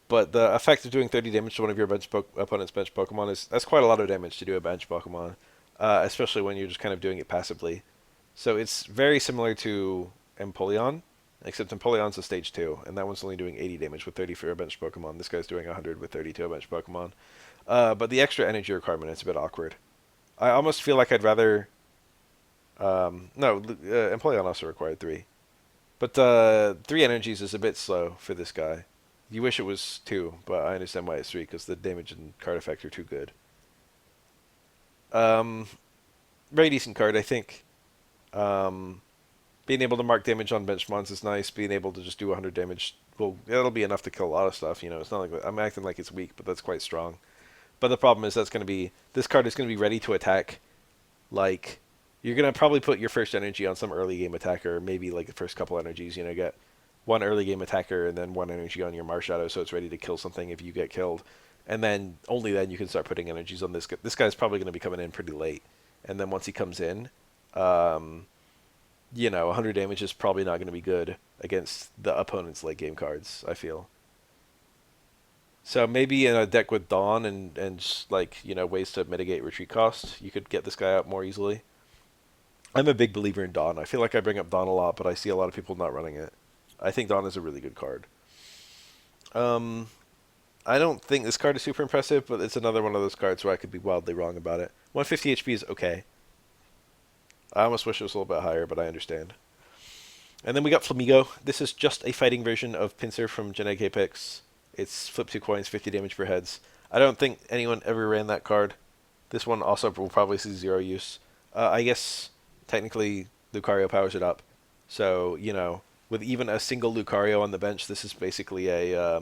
but the effect of doing 30 damage to one of your opponent's bench Pokemon that's quite a lot of damage to do a bench Pokemon, especially when you're just kind of doing it passively. So it's very similar to Empoleon, except Empoleon's a stage 2, and that one's only doing 80 damage with 30 for a bench Pokemon. This guy's doing 100 with 30 to a bench Pokemon. But the extra energy requirement is a bit awkward. I almost feel like I'd rather... no, Empoleon also required 3. But 3 energies is a bit slow for this guy. You wish it was 2, but I understand why it's 3, because the damage and card effect are too good. Very decent card, I think. Being able to mark damage on bench mons is nice. Being able to just do 100 damage, well, it'll be enough to kill a lot of stuff. You know, it's not like I'm acting like it's weak, but that's quite strong. But the problem is this card is going to be ready to attack. Like, you're going to probably put your first energy on some early game attacker, maybe like the first couple energies. You know, get one early game attacker and then one energy on your Marshadow, so it's ready to kill something if you get killed. And then only then you can start putting energies on this guy. This guy's probably going to be coming in pretty late. And then once he comes in, 100 damage is probably not going to be good against the opponent's late game cards, I feel. So maybe in a deck with Dawn and just like, ways to mitigate retreat cost, you could get this guy out more easily. I'm a big believer in Dawn. I feel like I bring up Dawn a lot, but I see a lot of people not running it. I think Dawn is a really good card. I don't think this card is super impressive, but it's another one of those cards where I could be wildly wrong about it. 150 HP is okay. I almost wish it was a little bit higher, but I understand. And then we got Flamigo. This is just a fighting version of Pinsir from Genetic Apex. It's flip 2 coins, 50 damage per heads. I don't think anyone ever ran that card. This one also will probably see 0 use. I guess technically Lucario powers it up. So, with even a single Lucario on the bench, this is basically a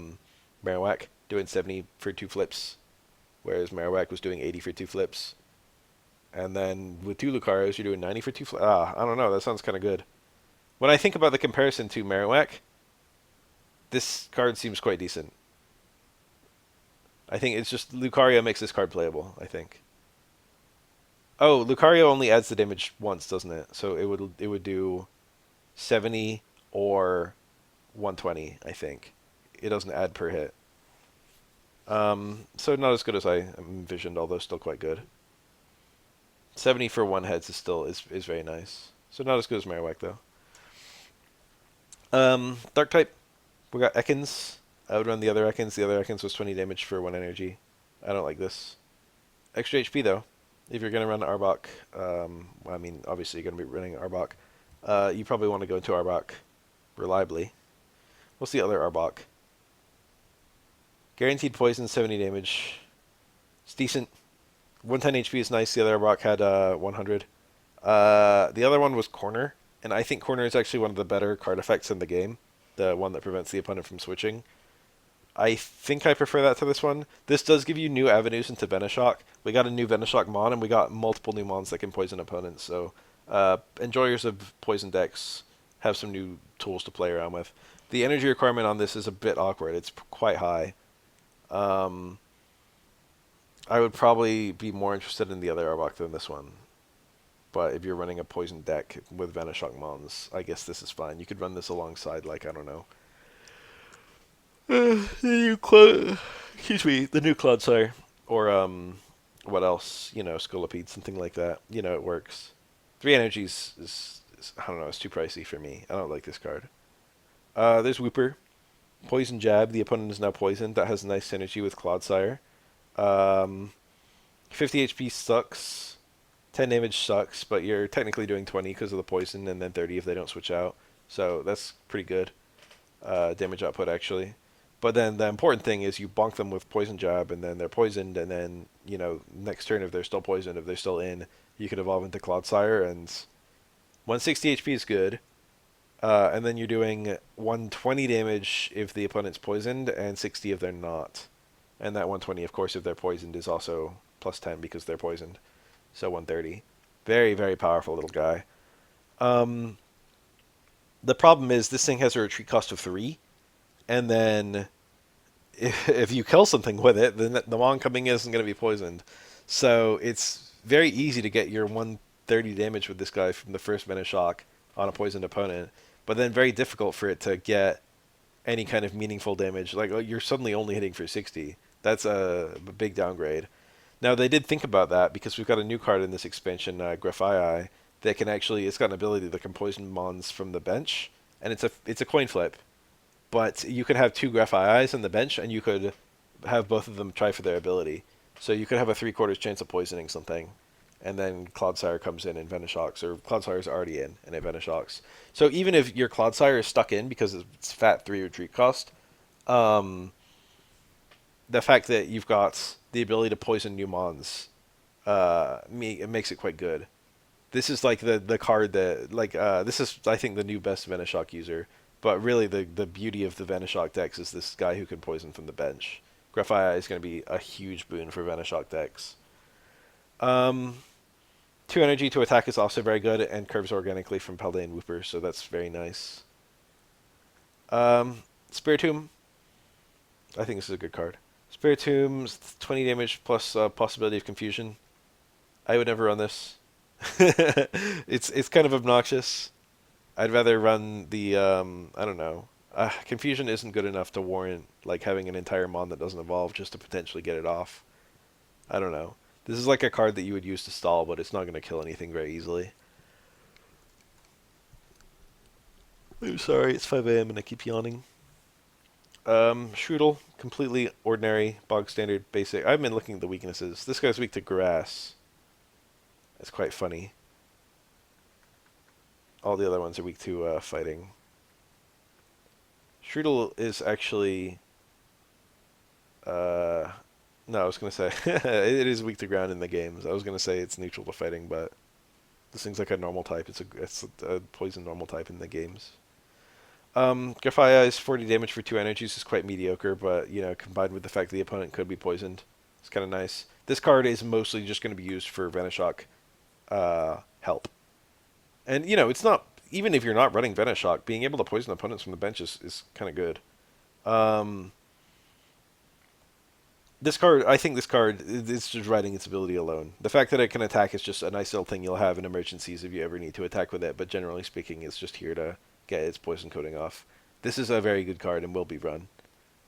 Marowak doing 70 for 2 flips, whereas Marowak was doing 80 for 2 flips. And then with 2 Lucarios, you're doing 90 for 2 flips. I don't know. That sounds kind of good. When I think about the comparison to Marowak, this card seems quite decent. I think it's just Lucario makes this card playable, I think. Oh, Lucario only adds the damage once, doesn't it? So it would do 70 or 120, I think. It doesn't add per hit. So not as good as I envisioned, although still quite good. 70 for 1 heads is very nice. So not as good as Marowak though. Dark type. We got Ekans. I would run the other Ekans. The other Ekans was 20 damage for 1 energy. I don't like this. Extra HP though. If you're going to run Arbok, obviously you're going to be running Arbok. You probably want to go into Arbok reliably. What's the other Arbok? Guaranteed poison, 70 damage. It's decent. 110 HP is nice. The other Arbok had 100. The other one was Corner, and I think Corner is actually one of the better card effects in the game. The one that prevents the opponent from switching. I think I prefer that to this one. This does give you new avenues into Venoshock. We got a new Venoshock Mon, and we got multiple new Mons that can poison opponents. So, enjoyers of poison decks have some new tools to play around with. The energy requirement on this is a bit awkward. It's quite high. I would probably be more interested in the other Arbok than this one. But if you're running a poison deck with Venoshock Mons, I guess this is fine. You could run this alongside, like, I don't know. The new Clodsire. Or, what else? Scolipede, something like that. It works. 3 energies is, I don't know, it's too pricey for me. I don't like this card. There's Wooper. Poison Jab. The opponent is now poisoned. That has nice synergy with Clodsire. 50 HP sucks. 10 damage sucks, but you're technically doing 20 because of the poison, and then 30 if they don't switch out. So that's pretty good damage output, actually. But then the important thing is you bonk them with Poison Jab, and then they're poisoned, and then, next turn if they're still poisoned, if they're still in, you could evolve into Clodsire, and 160 HP is good. And then you're doing 120 damage if the opponent's poisoned, and 60 if they're not. And that 120, of course, if they're poisoned, is also plus 10 because they're poisoned. So 130. Very, very powerful little guy. Um, the problem is this thing has a retreat cost of 3, and then if you kill something with it, then the mon coming in isn't going to be poisoned. So it's very easy to get your 130 damage with this guy from the first mana shock on a poisoned opponent, but then very difficult for it to get any kind of meaningful damage. Like you're suddenly only hitting for 60. That's a big downgrade. Now they did think about that because we've got a new card in this expansion, Grafii, that can actually it's got an ability that can poison mons from the bench, and it's a coin flip. But you could have two Grafii on the bench, and you could have both of them try for their ability. So you could have a 3/4 chance of poisoning something, and then Cloudsire comes in and Venishocks, or Cloudsire's already in and it Venishocks. So even if your Cloudsire is stuck in because it's fat 3 retreat cost, um, the fact that you've got the ability to poison new mons, it makes it quite good. This is like the card that this is I think the new best Venoshock user. But really the beauty of the Venoshock decks is this guy who can poison from the bench. Grafii is going to be a huge boon for Venoshock decks. Um, 2 energy to attack is also very good and curves organically from Paldean Whooper, so that's very nice. Spiritomb, I think this is a good card. Spiritomb's 20 damage plus possibility of confusion. I would never run this. It's kind of obnoxious. I'd rather run the I don't know. Confusion isn't good enough to warrant like having an entire mon that doesn't evolve just to potentially get it off. I don't know. This is like a card that you would use to stall, but it's not going to kill anything very easily. I'm sorry, it's 5 a.m. and I keep yawning. Strudel, completely ordinary, bog standard, basic. I've been looking at the weaknesses. This guy's weak to grass. That's quite funny. All the other ones are weak to fighting. Strudel is actually... no, I was going to say... it is weak to ground in the games. I was going to say it's neutral to fighting, but... This thing's like a normal type. It's a poison normal type in the games. Grafaia's 40 damage for 2 energies is quite mediocre, but, combined with the fact that the opponent could be poisoned, it's kind of nice. This card is mostly just going to be used for Venoshock help. And, it's not... Even if you're not running Venoshock, being able to poison opponents from the bench is kind of good. I think this card, it's just riding its ability alone. The fact that it can attack is just a nice little thing you'll have in emergencies if you ever need to attack with it, but generally speaking, it's just here to get its poison coating off. This is a very good card and will be run,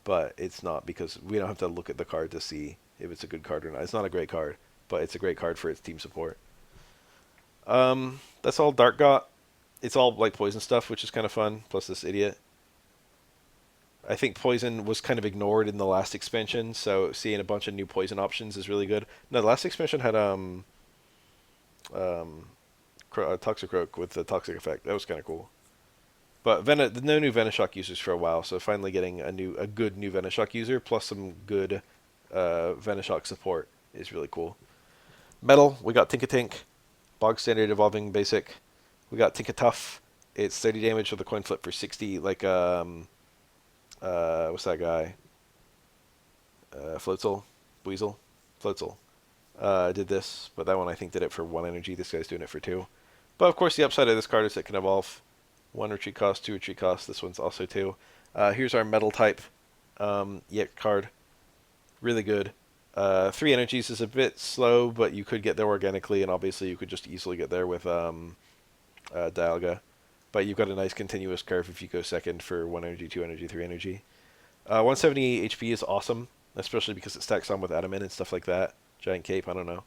but it's not because we don't have to look at the card to see if it's a good card or not. It's not a great card, but it's a great card for its team support. That's all Dark got. It's all like poison stuff, which is kind of fun, plus this idiot. I think poison was kind of ignored in the last expansion, so seeing a bunch of new poison options is really good. No, the last expansion had Toxicroak with the toxic effect. That was kind of cool. But no new Venoshock users for a while, so finally getting a good new Venoshock user plus some good Venoshock support is really cool. Metal, we got Tinkatink, bog standard evolving basic. We got Tinkatuff. It's 30 damage with a coin flip for 60. Like what's that guy? Floatzel, Weasel, Floatzel. Did this, but that one I think did it for 1 energy. This guy's doing it for 2. But of course, the upside of this card is it can evolve. 1 retreat cost, 2 retreat cost. This one's also 2. Here's our metal type Yek card. Really good. 3 energies is a bit slow, but you could get there organically, and obviously you could just easily get there with Dialga. But you've got a nice continuous curve if you go second for 1 energy, 2 energy, 3 energy. 170 HP is awesome, especially because it stacks on with Adamant and stuff like that. Giant Cape, I don't know.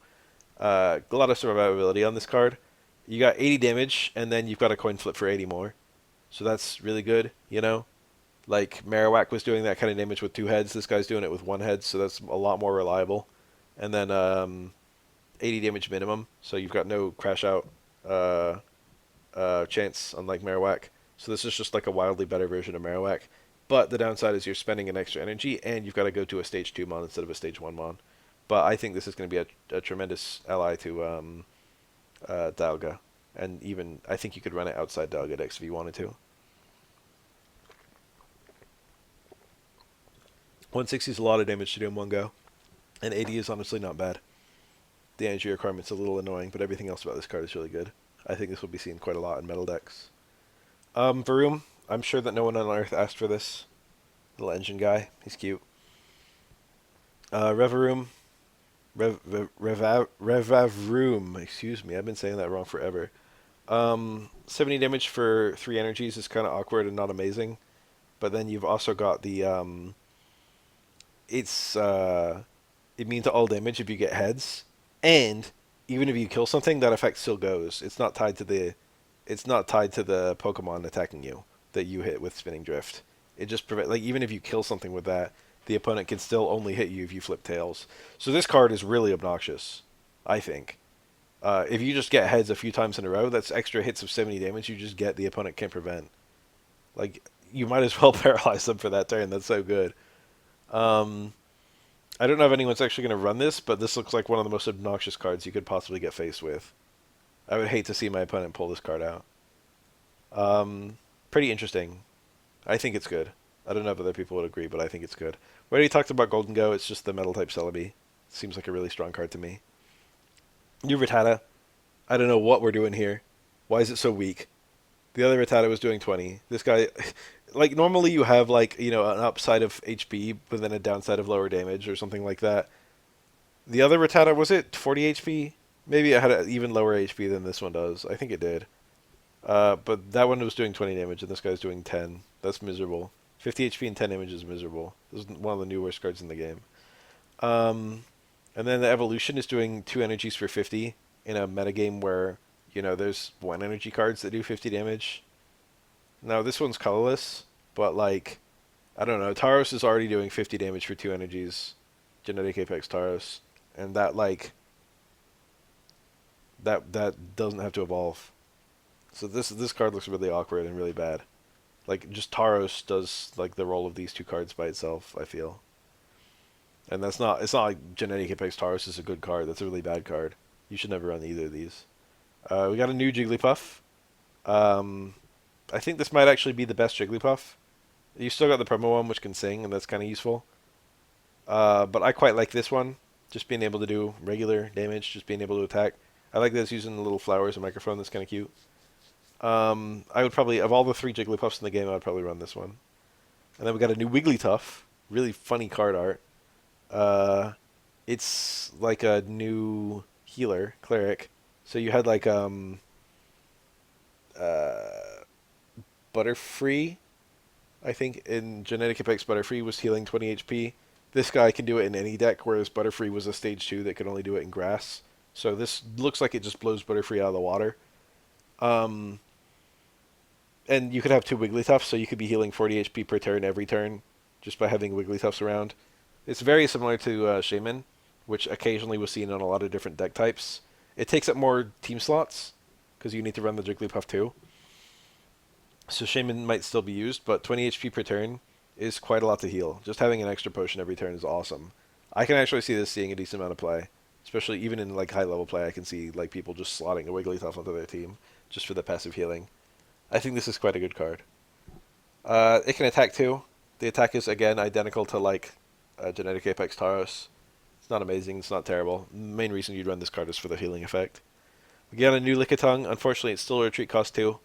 A lot of survivability on this card. You got 80 damage, and then you've got a coin flip for 80 more. So that's really good, Like, Marowak was doing that kind of damage with 2 heads. This guy's doing it with 1 head, so that's a lot more reliable. And then 80 damage minimum, so you've got no crash out chance, unlike Marowak. So this is just like a wildly better version of Marowak. But the downside is you're spending an extra energy, and you've got to go to a stage 2 mon instead of a stage 1 mon. But I think this is going to be a tremendous ally to Dialga. And even, I think you could run it outside Dialga decks if you wanted to. 160 is a lot of damage to do in one go. And 80 is honestly not bad. the energy requirement's a little annoying, but everything else about this card is really good. I think this will be seen quite a lot in metal decks. Varoom, I'm sure that no one on Earth asked for this. Little engine guy, he's cute. Revaroom, Revavroom, excuse me, I've been saying that wrong forever. 70 damage for 3 energies is kind of awkward and not amazing. But then you've also got the, it's, immune to all damage if you get heads. And even if you kill something, that effect still goes. It's not tied to the Pokemon attacking you that you hit with Spinning Drift. It just prevent, like, even if you kill something with that, the opponent can still only hit you if you flip tails. So this card is really obnoxious, I think. If you just get heads a few times in a row, that's extra hits of 70 damage you just get the opponent can't prevent. Like, you might as well paralyze them for that turn. That's so good. Um, I don't know if anyone's actually going to run this, but this looks like one of the most obnoxious cards you could possibly get faced with. I would hate to see my opponent pull this card out. Pretty interesting. I think it's good. I don't know if other people would agree, but I think it's good. We already talked about Golden Go. It's just the metal type Celebi. Seems like a really strong card to me. New Rattata. I don't know what we're doing here. Why is it so weak? The other Rattata was doing 20. This guy, like, normally you have, like, you know, an upside of HP, but then a downside of lower damage or something like that. The other Rattata, was it 40 HP? Maybe it had an even lower HP than this one does. I think it did. But that one was doing 20 damage, and this guy's doing 10. That's miserable. 50 HP and 10 damage is miserable. This is one of the new worst cards in the game. And then the Evolution is doing 2 energies for 50 in a metagame where, you know, there's 1 energy cards that do 50 damage. Now, this one's colorless, but, like, I don't know. Tauros is already doing 50 damage for 2 energies. Genetic Apex Tauros. And that, like, that doesn't have to evolve. So this card looks really awkward and really bad. Like, just Tauros does, like, the role of these 2 cards by itself, I feel. And it's not like Genetic Apex Tauros is a good card. That's a really bad card. You should never run either of these. We got a new Jigglypuff. I think this might actually be the best Jigglypuff. You still got the promo one, which can sing, and that's kind of useful. But I quite like this one. Just being able to do regular damage, just being able to attack. I like this using the little flowers and microphone. That's kind of cute. I would probably, of all the 3 Jigglypuffs in the game, I would probably run this one. And then we got a new Wigglytuff. Really funny card art. It's like a new healer, cleric. So you had like Butterfree, I think in Genetic Apex Butterfree was healing 20 HP. This guy can do it in any deck, whereas Butterfree was a stage 2 that could only do it in grass. So this looks like it just blows Butterfree out of the water. And you could have 2 Wigglytuffs, so you could be healing 40 HP per turn every turn just by having Wigglytuffs around. It's very similar to Shaman, which occasionally was seen on a lot of different deck types. It takes up more team slots, because you need to run the Jigglypuff too. So Shaman might still be used, but 20 HP per turn is quite a lot to heal. Just having an extra potion every turn is awesome. I can actually see this seeing a decent amount of play. Especially even in like high level play, I can see like people just slotting a Wigglytuff onto their team just for the passive healing. I think this is quite a good card. It can attack too. The attack is again identical to like Genetic Apex Tauros. It's not amazing, it's not terrible. The main reason you'd run this card is for the healing effect. We get a new Lickitung. Unfortunately, it's still a retreat cost 2.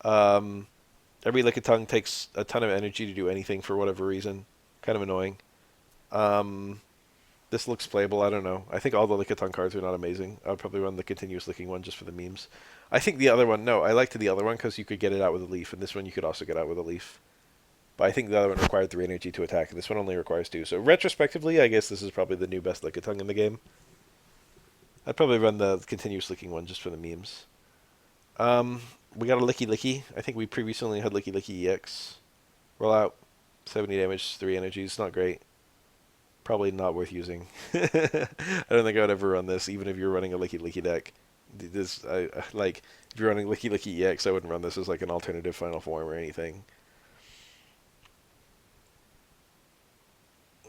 Every Lickitung takes a ton of energy to do anything for whatever reason. Kind of annoying. This looks playable, I don't know. I think all the Lickitung cards are not amazing. I would probably run the continuous licking one just for the memes. I think the other one, no, I liked the other one because you could get it out with a leaf, and this one you could also get out with a leaf. But I think the other one required 3 energy to attack, and this one only requires 2. So retrospectively, I guess this is probably the new best Lickitung in the game. I'd probably run the continuous licking one just for the memes. We got a Licky Licky. I think we previously only had Licky Licky EX. Roll out. 70 damage, 3 energies. Not great. Probably not worth using. I don't think I would ever run this, even if you're running a Licky Licky deck. This, like, if you're running Licky Licky EX, I wouldn't run this as like an alternative final form or anything.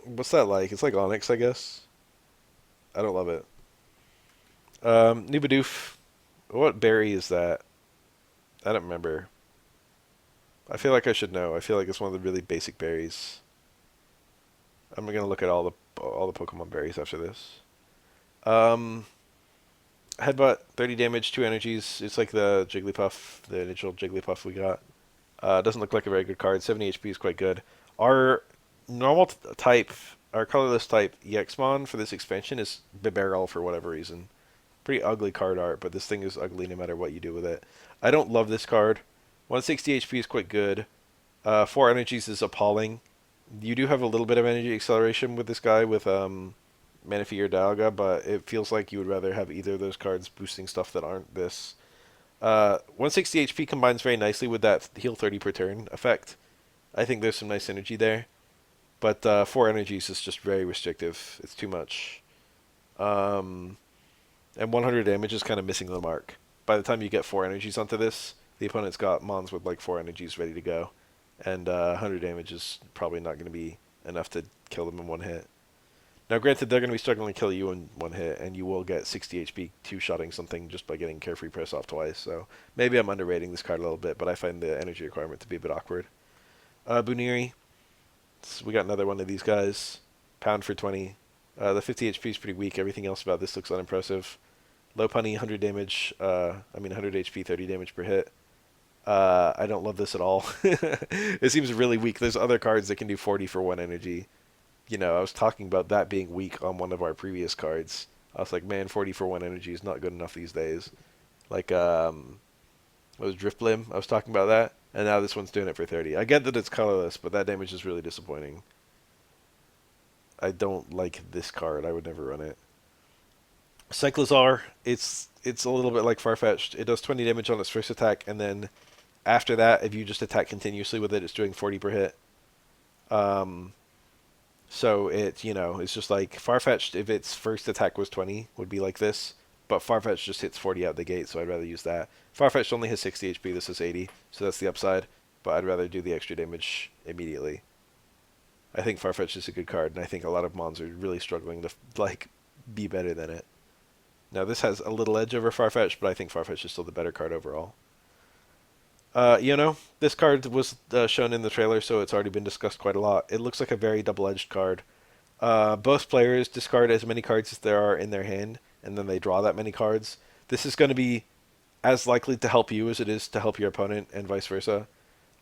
What's that like? It's like Onyx, I guess. I don't love it. New Bidoof. What berry is that? I don't remember. I feel like I should know. I feel like it's one of the really basic berries. I'm gonna look at all the Pokemon berries after this. Headbutt, 30 damage, 2 energies. It's like the Jigglypuff, the initial Jigglypuff we got. Doesn't look like a very good card. 70 HP is quite good. Our normal type, our colorless type EX-Mon for this expansion is Bibarel for whatever reason. Pretty ugly card art, but this thing is ugly no matter what you do with it. I don't love this card. 160 HP is quite good. 4 energies is appalling. You do have a little bit of energy acceleration with this guy with Manaphy or Dialga, but it feels like you would rather have either of those cards boosting stuff that aren't this. 160 HP combines very nicely with that heal 30 per turn effect. I think there's some nice energy there. But 4 energies is just very restrictive. It's too much. And 100 damage is kind of missing the mark. By the time you get 4 energies onto this, the opponent's got Mons with like 4 energies ready to go. And 100 damage is probably not going to be enough to kill them in one hit. Now, granted, they're going to be struggling to kill you in one hit, and you will get 60 HP two-shotting something just by getting Carefree Press off twice. So maybe I'm underrating this card a little bit, but I find the energy requirement to be a bit awkward. Buniri, we got another one of these guys. Pound for 20. The 50 HP is pretty weak. Everything else about this looks unimpressive. Low punny, 100 damage. 100 HP, 30 damage per hit. I don't love this at all. It seems really weak. There's other cards that can do 40 for 1 energy. You know, I was talking about that being weak on one of our previous cards. I was like, man, 40 for 1 energy is not good enough these days. Like, what was Driftblim? I was talking about that. And now this one's doing it for 30. I get that it's colorless, but that damage is really disappointing. I don't like this card. I would never run it. Cyclozar, it's a little bit like Farfetch'd. It does 20 damage on its first attack, and then after that, if you just attack continuously with it, it's doing 40 per hit. So it's just like Farfetch'd, if its first attack was 20, would be like this. But Farfetch'd just hits 40 out the gate, so I'd rather use that. Farfetch'd only has 60 HP, this is 80, so that's the upside. But I'd rather do the extra damage immediately. I think Farfetch'd is a good card, and I think a lot of Mons are really struggling to, be better than it. Now, this has a little edge over Farfetch'd, but I think Farfetch'd is still the better card overall. This card was shown in the trailer, so it's already been discussed quite a lot. It looks like a very double-edged card. Both players discard as many cards as there are in their hand, and then they draw that many cards. This is going to be as likely to help you as it is to help your opponent, and vice versa.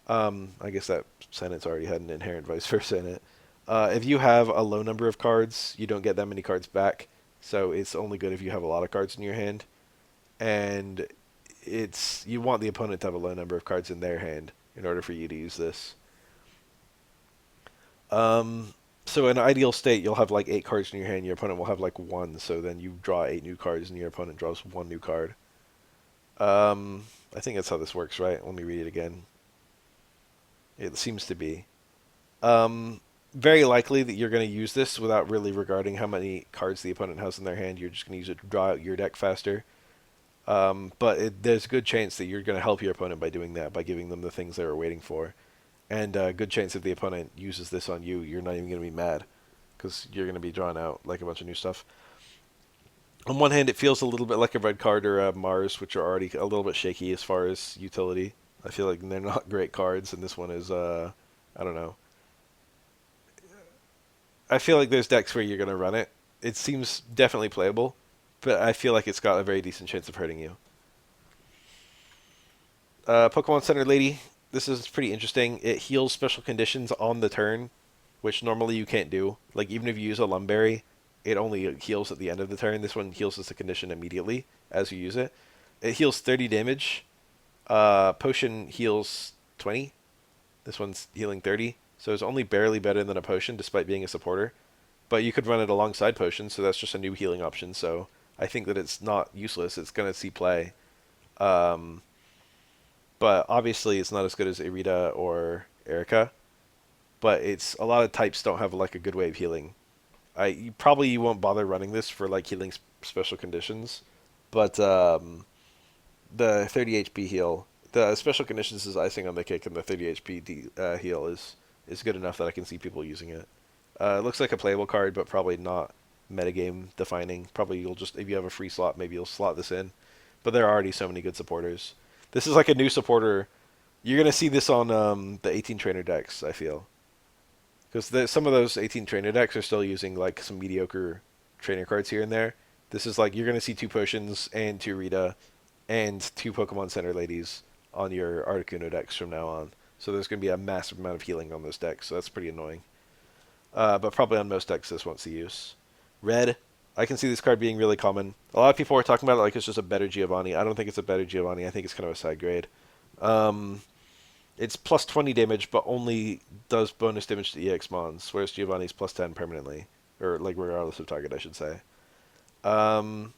I guess that sentence already had an inherent vice versa in it. If you have a low number of cards, you don't get that many cards back, so it's only good if you have a lot of cards in your hand. And you want the opponent to have a low number of cards in their hand in order for you to use this. So in an ideal state, you'll have like 8 cards in your hand, your opponent will have like 1, so then you draw 8 new cards and your opponent draws 1 new card. I think that's how this works, right? Let me read it again. It seems to be. Very likely that you're going to use this without really regarding how many cards the opponent has in their hand. You're just going to use it to draw out your deck faster. But there's a good chance that you're going to help your opponent by doing that, by giving them the things they were waiting for. And a good chance if the opponent uses this on you, you're not even going to be mad, because you're going to be drawing out like a bunch of new stuff. On one hand, it feels a little bit like a red card or a Mars, which are already a little bit shaky as far as utility. I feel like they're not great cards, and this one is, I don't know. I feel like there's decks where you're going to run it. It seems definitely playable, but I feel like it's got a very decent chance of hurting you. Pokemon Center Lady. This is pretty interesting. It heals special conditions on the turn, which normally you can't do. Like, even if you use a Lumberry, it only heals at the end of the turn. This one heals as a condition immediately as you use it. It heals 30 damage. Potion heals 20. This one's healing 30. So it's only barely better than a potion, despite being a supporter. But you could run it alongside potions, so that's just a new healing option. So I think that it's not useless. It's going to see play. But obviously it's not as good as Irida or Erica. But a lot of types don't have like a good way of healing. You won't bother running this for like healing special conditions. But the 30 HP heal, the special conditions is icing on the cake, and the 30 HP heal is good enough that I can see people using it. It looks like a playable card, but probably not metagame defining. Probably you'll just, if you have a free slot, maybe you'll slot this in. But there are already so many good supporters. This is like a new supporter. You're going to see this on the 18 trainer decks, I feel. Because some of those 18 trainer decks are still using like some mediocre trainer cards here and there. This is like you're gonna see 2 potions and 2 Rita and 2 Pokemon Center ladies on your Articuno decks from now on. So there's gonna be a massive amount of healing on those decks. So that's pretty annoying. But probably on most decks this won't see use. Red, I can see this card being really common. A lot of people are talking about it like it's just a better Giovanni. I don't think it's a better Giovanni. I think it's kind of a side grade. Um, it's plus 20 damage, but only does bonus damage to EX mons, whereas Giovanni's plus 10 permanently, or like regardless of target, I should say. Um,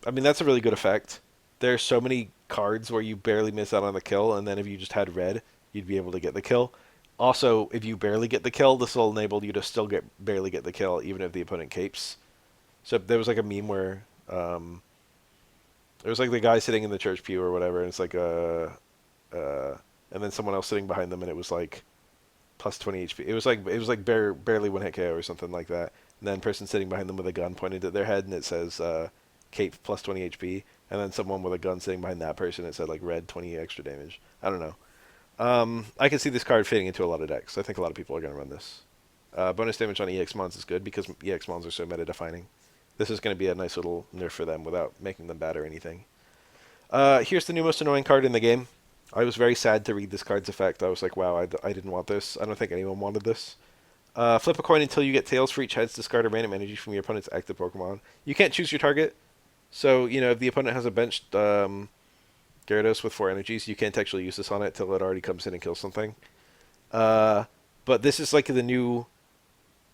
I mean that's a really good effect. There's so many cards where you barely miss out on the kill, and then if you just had red, you'd be able to get the kill. Also, if you barely get the kill, this will enable you to still barely get the kill, even if the opponent capes. So there was like a meme where there was like the guy sitting in the church pew or whatever, and it's like and then someone else sitting behind them, and it was like plus 20 HP. It was like barely one hit KO or something like that. And then person sitting behind them with a gun pointed at their head, and it says cape plus 20 HP. And then someone with a gun sitting behind that person, it said like red 20 extra damage. I don't know. I can see this card fitting into a lot of decks. I think a lot of people are going to run this. Bonus damage on EX Mons is good because EX Mons are so meta-defining. This is going to be a nice little nerf for them without making them bad or anything. Here's the new most annoying card in the game. I was very sad to read this card's effect. I was like, wow, I didn't want this. I don't think anyone wanted this. Flip a coin until you get tails for each heads. Discard a random energy from your opponent's active Pokemon. You can't choose your target. So, if the opponent has a benched Gyarados with 4 energies, you can't actually use this on it till it already comes in and kills something. But this is like the new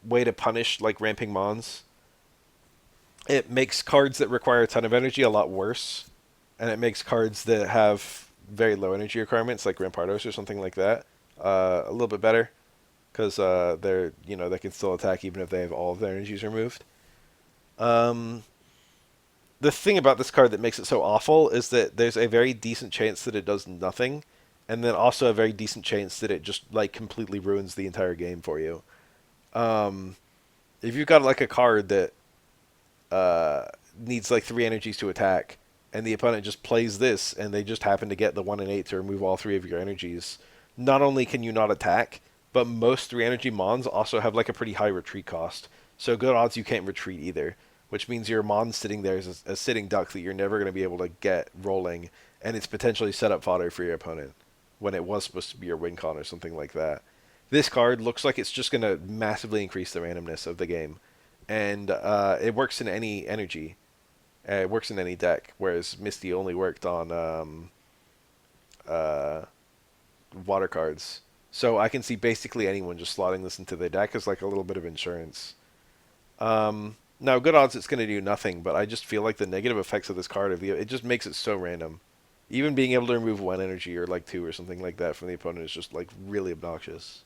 way to punish like ramping Mons. It makes cards that require a ton of energy a lot worse, and it makes cards that have very low energy requirements like Rampardos or something like that a little bit better because they can still attack even if they have all of their energies removed. Um, the thing about this card that makes it so awful is that there's a very decent chance that it does nothing, and then also a very decent chance that it just like completely ruins the entire game for you. Um, if you've got like a card that needs like 3 energies to attack, and the opponent just plays this, and they just happen to get the 1 in 8 to remove all 3 of your energies, not only can you not attack, but most 3 energy Mons also have like a pretty high retreat cost. So good odds you can't retreat either, which means your Mon's sitting there as a sitting duck that you're never going to be able to get rolling, and it's potentially set up fodder for your opponent when it was supposed to be your win con or something like that. This card looks like it's just going to massively increase the randomness of the game, and it works in any energy. It works in any deck, whereas Misty only worked on water cards. So I can see basically anyone just slotting this into their deck as like a little bit of insurance. Now, good odds it's going to do nothing, but I just feel like the negative effects of this card, it just makes it so random. Even being able to remove 1 energy or like 2 or something like that from the opponent is just like really obnoxious.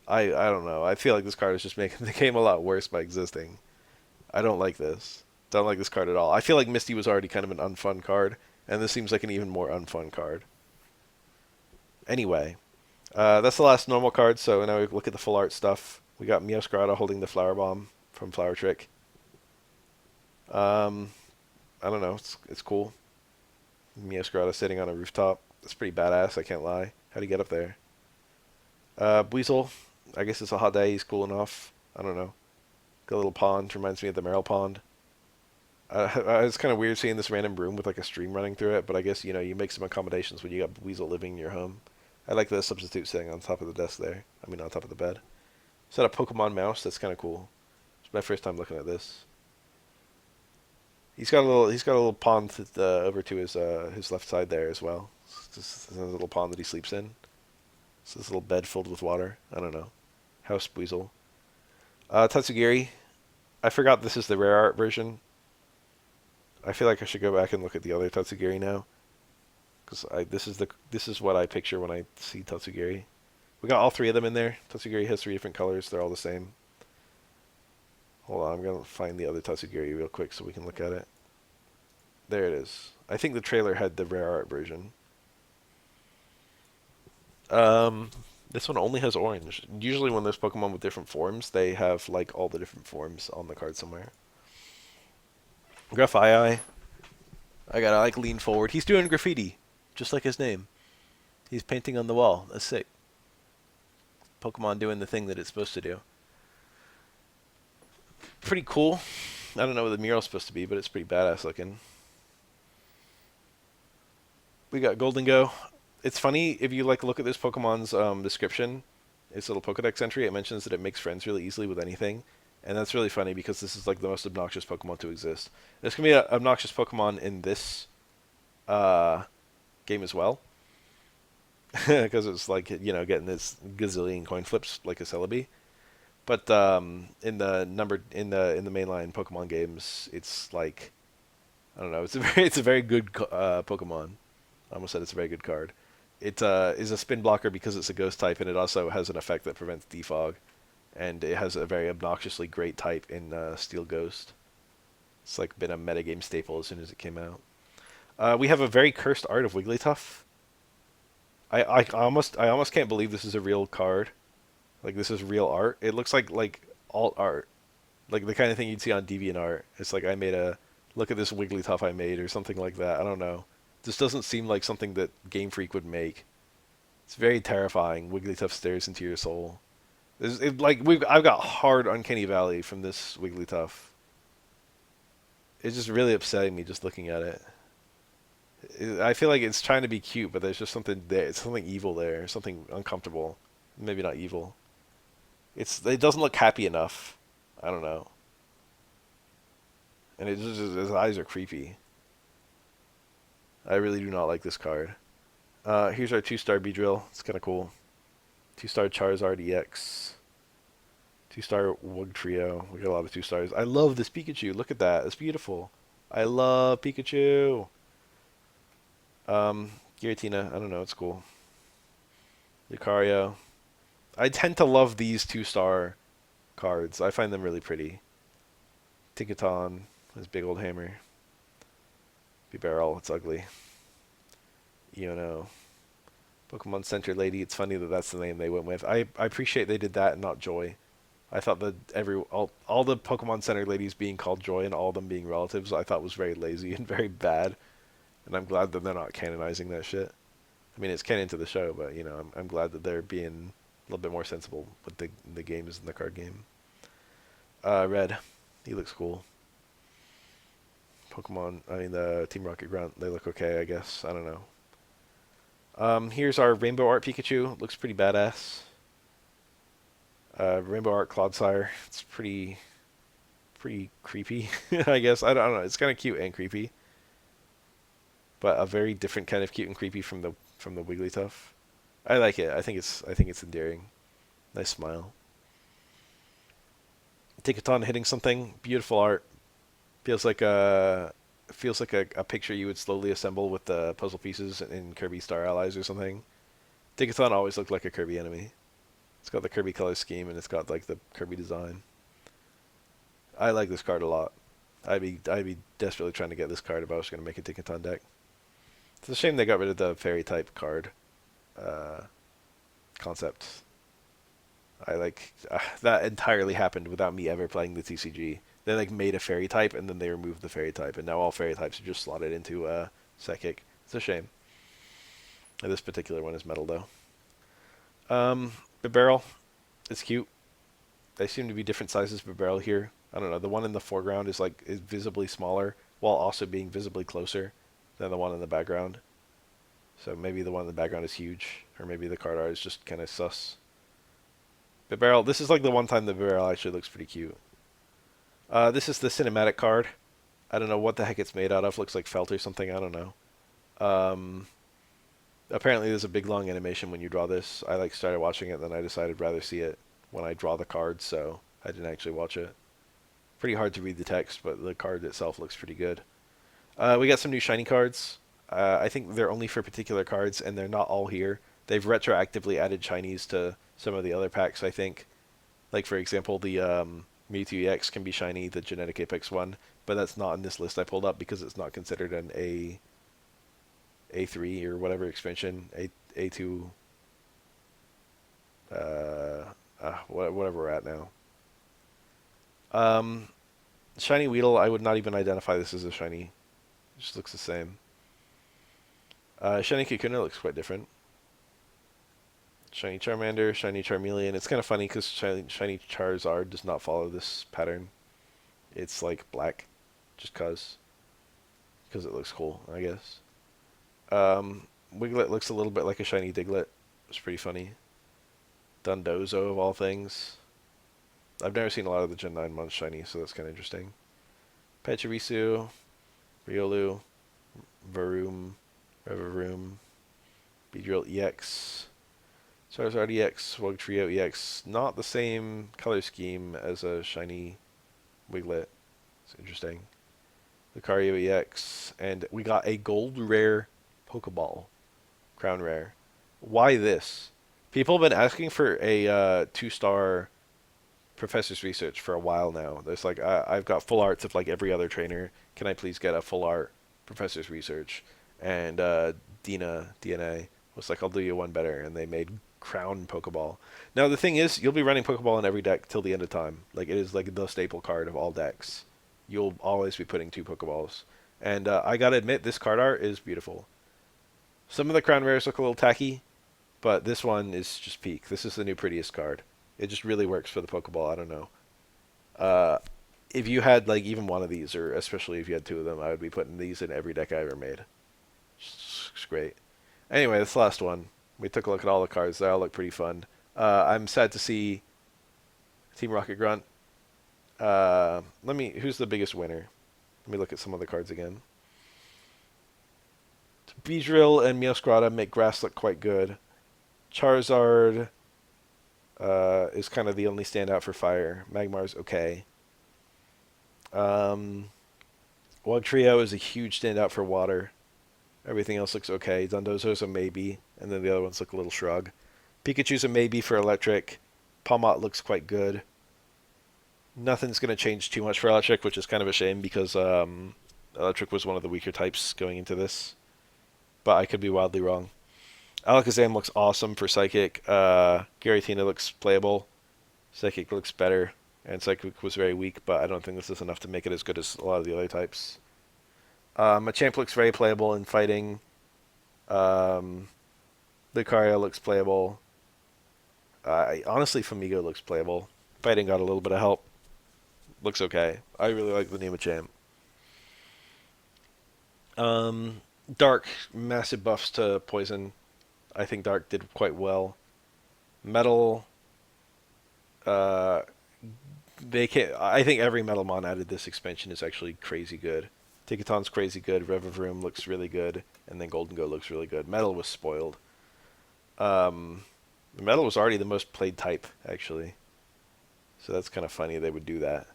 I don't know. I feel like this card is just making the game a lot worse by existing. I don't like this. Don't like this card at all. I feel like Misty was already kind of an unfun card, and this seems like an even more unfun card. Anyway, that's the last normal card, so now we look at the full art stuff. We got Meowscarada holding the Flower Bomb from Flower Trick. I don't know. It's cool. Meowscarada sitting on a rooftop. That's pretty badass, I can't lie. How'd he get up there? Buizel, I guess it's a hot day. He's cool enough. I don't know. Got a little pond. Reminds me of the Merrill Pond. It's kind of weird seeing this random room with like a stream running through it, but I guess you make some accommodations when you got Weasel living in your home. I like the substitute sitting on top of the desk there. I mean, on top of the bed. Is that a Pokemon mouse? That's kind of cool. It's my first time looking at this. He's got a little pond over to his left side there as well. It's just a little pond that he sleeps in. It's this little bed filled with water. I don't know. House Weasel. Tatsugiri. I forgot this is the rare art version. I feel like I should go back and look at the other Tatsugiri now, because this is what I picture when I see Tatsugiri. We got all 3 of them in there. Tatsugiri has 3 different colors. They're all the same. Hold on, I'm gonna find the other Tatsugiri real quick so we can look at it. There it is. I think the trailer had the rare art version. This one only has orange. Usually when there's Pokemon with different forms, they have like all the different forms on the card somewhere. Grafaiai. I gotta like lean forward. He's doing graffiti, just like his name. He's painting on the wall. That's sick. Pokemon doing the thing that it's supposed to do. Pretty cool. I don't know what the mural's supposed to be, but it's pretty badass looking. We got Golden Go. It's funny if you like look at this Pokemon's description, its little Pokedex entry. It mentions that it makes friends really easily with anything, and that's really funny because this is like the most obnoxious Pokemon to exist. There's gonna be an obnoxious Pokemon in this uh, game as well, because it's like getting this gazillion coin flips like a Celebi. But in the mainline Pokemon games, it's like I don't know. It's a very good Pokemon. I almost said it's a very good card. It is a spin blocker because it's a ghost type, and it also has an effect that prevents defog. And it has a very obnoxiously great type in Steel Ghost. It's like been a metagame staple as soon as it came out. We have a very cursed art of Wigglytuff. I almost can't believe this is a real card. Like this is real art. It looks like alt art, like the kind of thing you'd see on DeviantArt. It's like I made a look at this Wigglytuff I made or something like that. I don't know. This doesn't seem like something that Game Freak would make. It's very terrifying. Wigglytuff stares into your soul. I've got hard Uncanny Valley from this Wigglytuff. It's just really upsetting me just looking at it. I feel like it's trying to be cute, but there's just something there. It's something evil there. Something uncomfortable. Maybe not evil. It doesn't look happy enough. I don't know. And his eyes are creepy. I really do not like this card. Here's our 2-star Beedrill. It's kind of cool. 2-star Charizard EX. 2-star Wug Trio. We got a lot of 2-stars. I love this Pikachu. Look at that. It's beautiful. I love Pikachu. Giratina. I don't know. It's cool. Lucario. I tend to love these 2-star cards. I find them really pretty. Tinkaton. His big old hammer. Bibarel. It's ugly. Iono. Pokemon Center Lady. It's funny that that's the name they went with. I appreciate they did that and not Joy. I thought that all the Pokemon Center ladies being called Joy and all of them being relatives, I thought was very lazy and very bad. And I'm glad that they're not canonizing that shit. I mean, it's canon to the show, but I'm glad that they're being a little bit more sensible with the games in the card game. Red, he looks cool. Pokemon, I mean the Team Rocket Grunt, they look okay, I guess. I don't know. Here's our Rainbow Art Pikachu. Looks pretty badass. Rainbow Art Clodsire. It's pretty creepy, I guess. I don't know. It's kind of cute and creepy, but a very different kind of cute and creepy from the Wigglytuff. I like it. I think it's endearing. Nice smile. Tinkaton hitting something. Beautiful art. Feels like a picture you would slowly assemble with the puzzle pieces in Kirby Star Allies or something. Tinkaton always looked like a Kirby enemy. It's got the Kirby color scheme and it's got like the Kirby design. I like this card a lot. I'd be desperately trying to get this card if I was going to make a Tinkaton deck. It's a shame they got rid of the fairy type card uh, concept. That entirely happened without me ever playing the TCG. They like made a fairy type and then they removed the fairy type, and now all fairy types are just slotted into psychic. It's a shame. And this particular one is metal though. Bibarel, it's cute. They seem to be different sizes of Bibarel here. I don't know. The one in the foreground is visibly smaller while also being visibly closer than the one in the background. So maybe the one in the background is huge, or maybe the card art is just kind of sus. Bibarel, this is like the one time the Bibarel actually looks pretty cute. This is the cinematic card. I don't know what the heck it's made out of. Looks like felt or something. I don't know. Um, Apparently there's a big long animation when you draw this. I started watching it, and then I decided I'd rather see it when I draw the card, so I didn't actually watch it. Pretty hard to read the text, but the card itself looks pretty good. We got some new shiny cards. I think they're only for particular cards, and they're not all here. They've retroactively added shinies to some of the other packs, I think. Like, for example, the Mewtwo EX can be shiny, the Genetic Apex one, but that's not in this list I pulled up because it's not considered an A3 or whatever expansion, A2, whatever we're at now. Shiny Weedle, I would not even identify this as a shiny. It just looks the same. Shiny Kakuna looks quite different. Shiny Charmander, Shiny Charmeleon. It's kind of funny because shiny Charizard does not follow this pattern. It's like black, just cause it looks cool, I guess. Wiglet looks a little bit like a shiny Diglett. It's pretty funny. Dundozo of all things. I've never seen a lot of the Gen 9 ones shiny, so that's kind of interesting. Pachirisu, Riolu, Varoom, Reveroom, Beedrill EX, Charizard EX, Wugtrio EX. Not the same color scheme as a shiny Wiglet. It's interesting. Lucario EX, and we got a gold rare Pokeball, Crown Rare. Why this? People have been asking for a 2-star Professor's Research for a while now. There's like I've got full arts of like every other trainer. Can I please get a full art Professor's Research? And DNA was like, I'll do you one better, and they made Crown Pokeball. Now the thing is, you'll be running Pokeball in every deck till the end of time. Like it is like the staple card of all decks. You'll always be putting 2 Pokeballs. And I gotta admit, this card art is beautiful. Some of the Crown Rares look a little tacky, but this one is just peak. This is the new prettiest card. It just really works for the Pokeball. I don't know. Uh, if you had like even one of these, or especially if you had 2 of them, I would be putting these in every deck I ever made. It's great. Anyway, this last one. We took a look at all the cards. They all look pretty fun. I'm sad to see Team Rocket Grunt. Who's the biggest winner? Let me look at some of the cards again. Beedrill and Meowscarada make grass look quite good. Charizard is kind of the only standout for fire. Magmar's okay. Wugtrio is a huge standout for water. Everything else looks okay. Dundozo's a maybe, and then the other ones look a little shrug. Pikachu's a maybe for electric. Pawmot looks quite good. Nothing's going to change too much for electric, which is kind of a shame because electric was one of the weaker types going into this. But I could be wildly wrong. Alakazam looks awesome for Psychic. Giratina looks playable. Psychic looks better. And Psychic was very weak, but I don't think this is enough to make it as good as a lot of the other types. Machamp looks very playable in fighting. Lucario looks playable. Honestly, Famigo looks playable. Fighting got a little bit of help. Looks okay. I really like the new Machamp. Dark, massive buffs to Poison. I think Dark did quite well. Metal, uh, I think every Metalmon added this expansion is actually crazy good. Tickaton's crazy good. Revavroom looks really good, and then Golden Go looks really good. Metal was spoiled. Metal was already the most played type, actually. So that's kind of funny they would do that.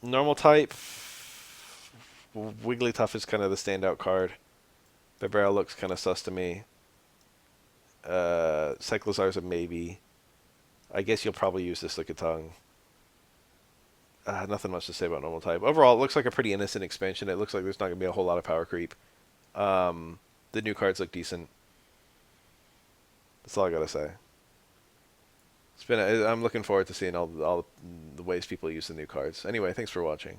Normal type, Wigglytuff is kind of the standout card. Bafael looks kind of sus to me. Cyclozar's a maybe. I guess you'll probably use this Lickitung. Nothing much to say about normal type. Overall, it looks like a pretty innocent expansion. It looks like there's not going to be a whole lot of power creep. The new cards look decent. That's all I gotta say. I'm looking forward to seeing all the ways people use the new cards. Anyway, thanks for watching.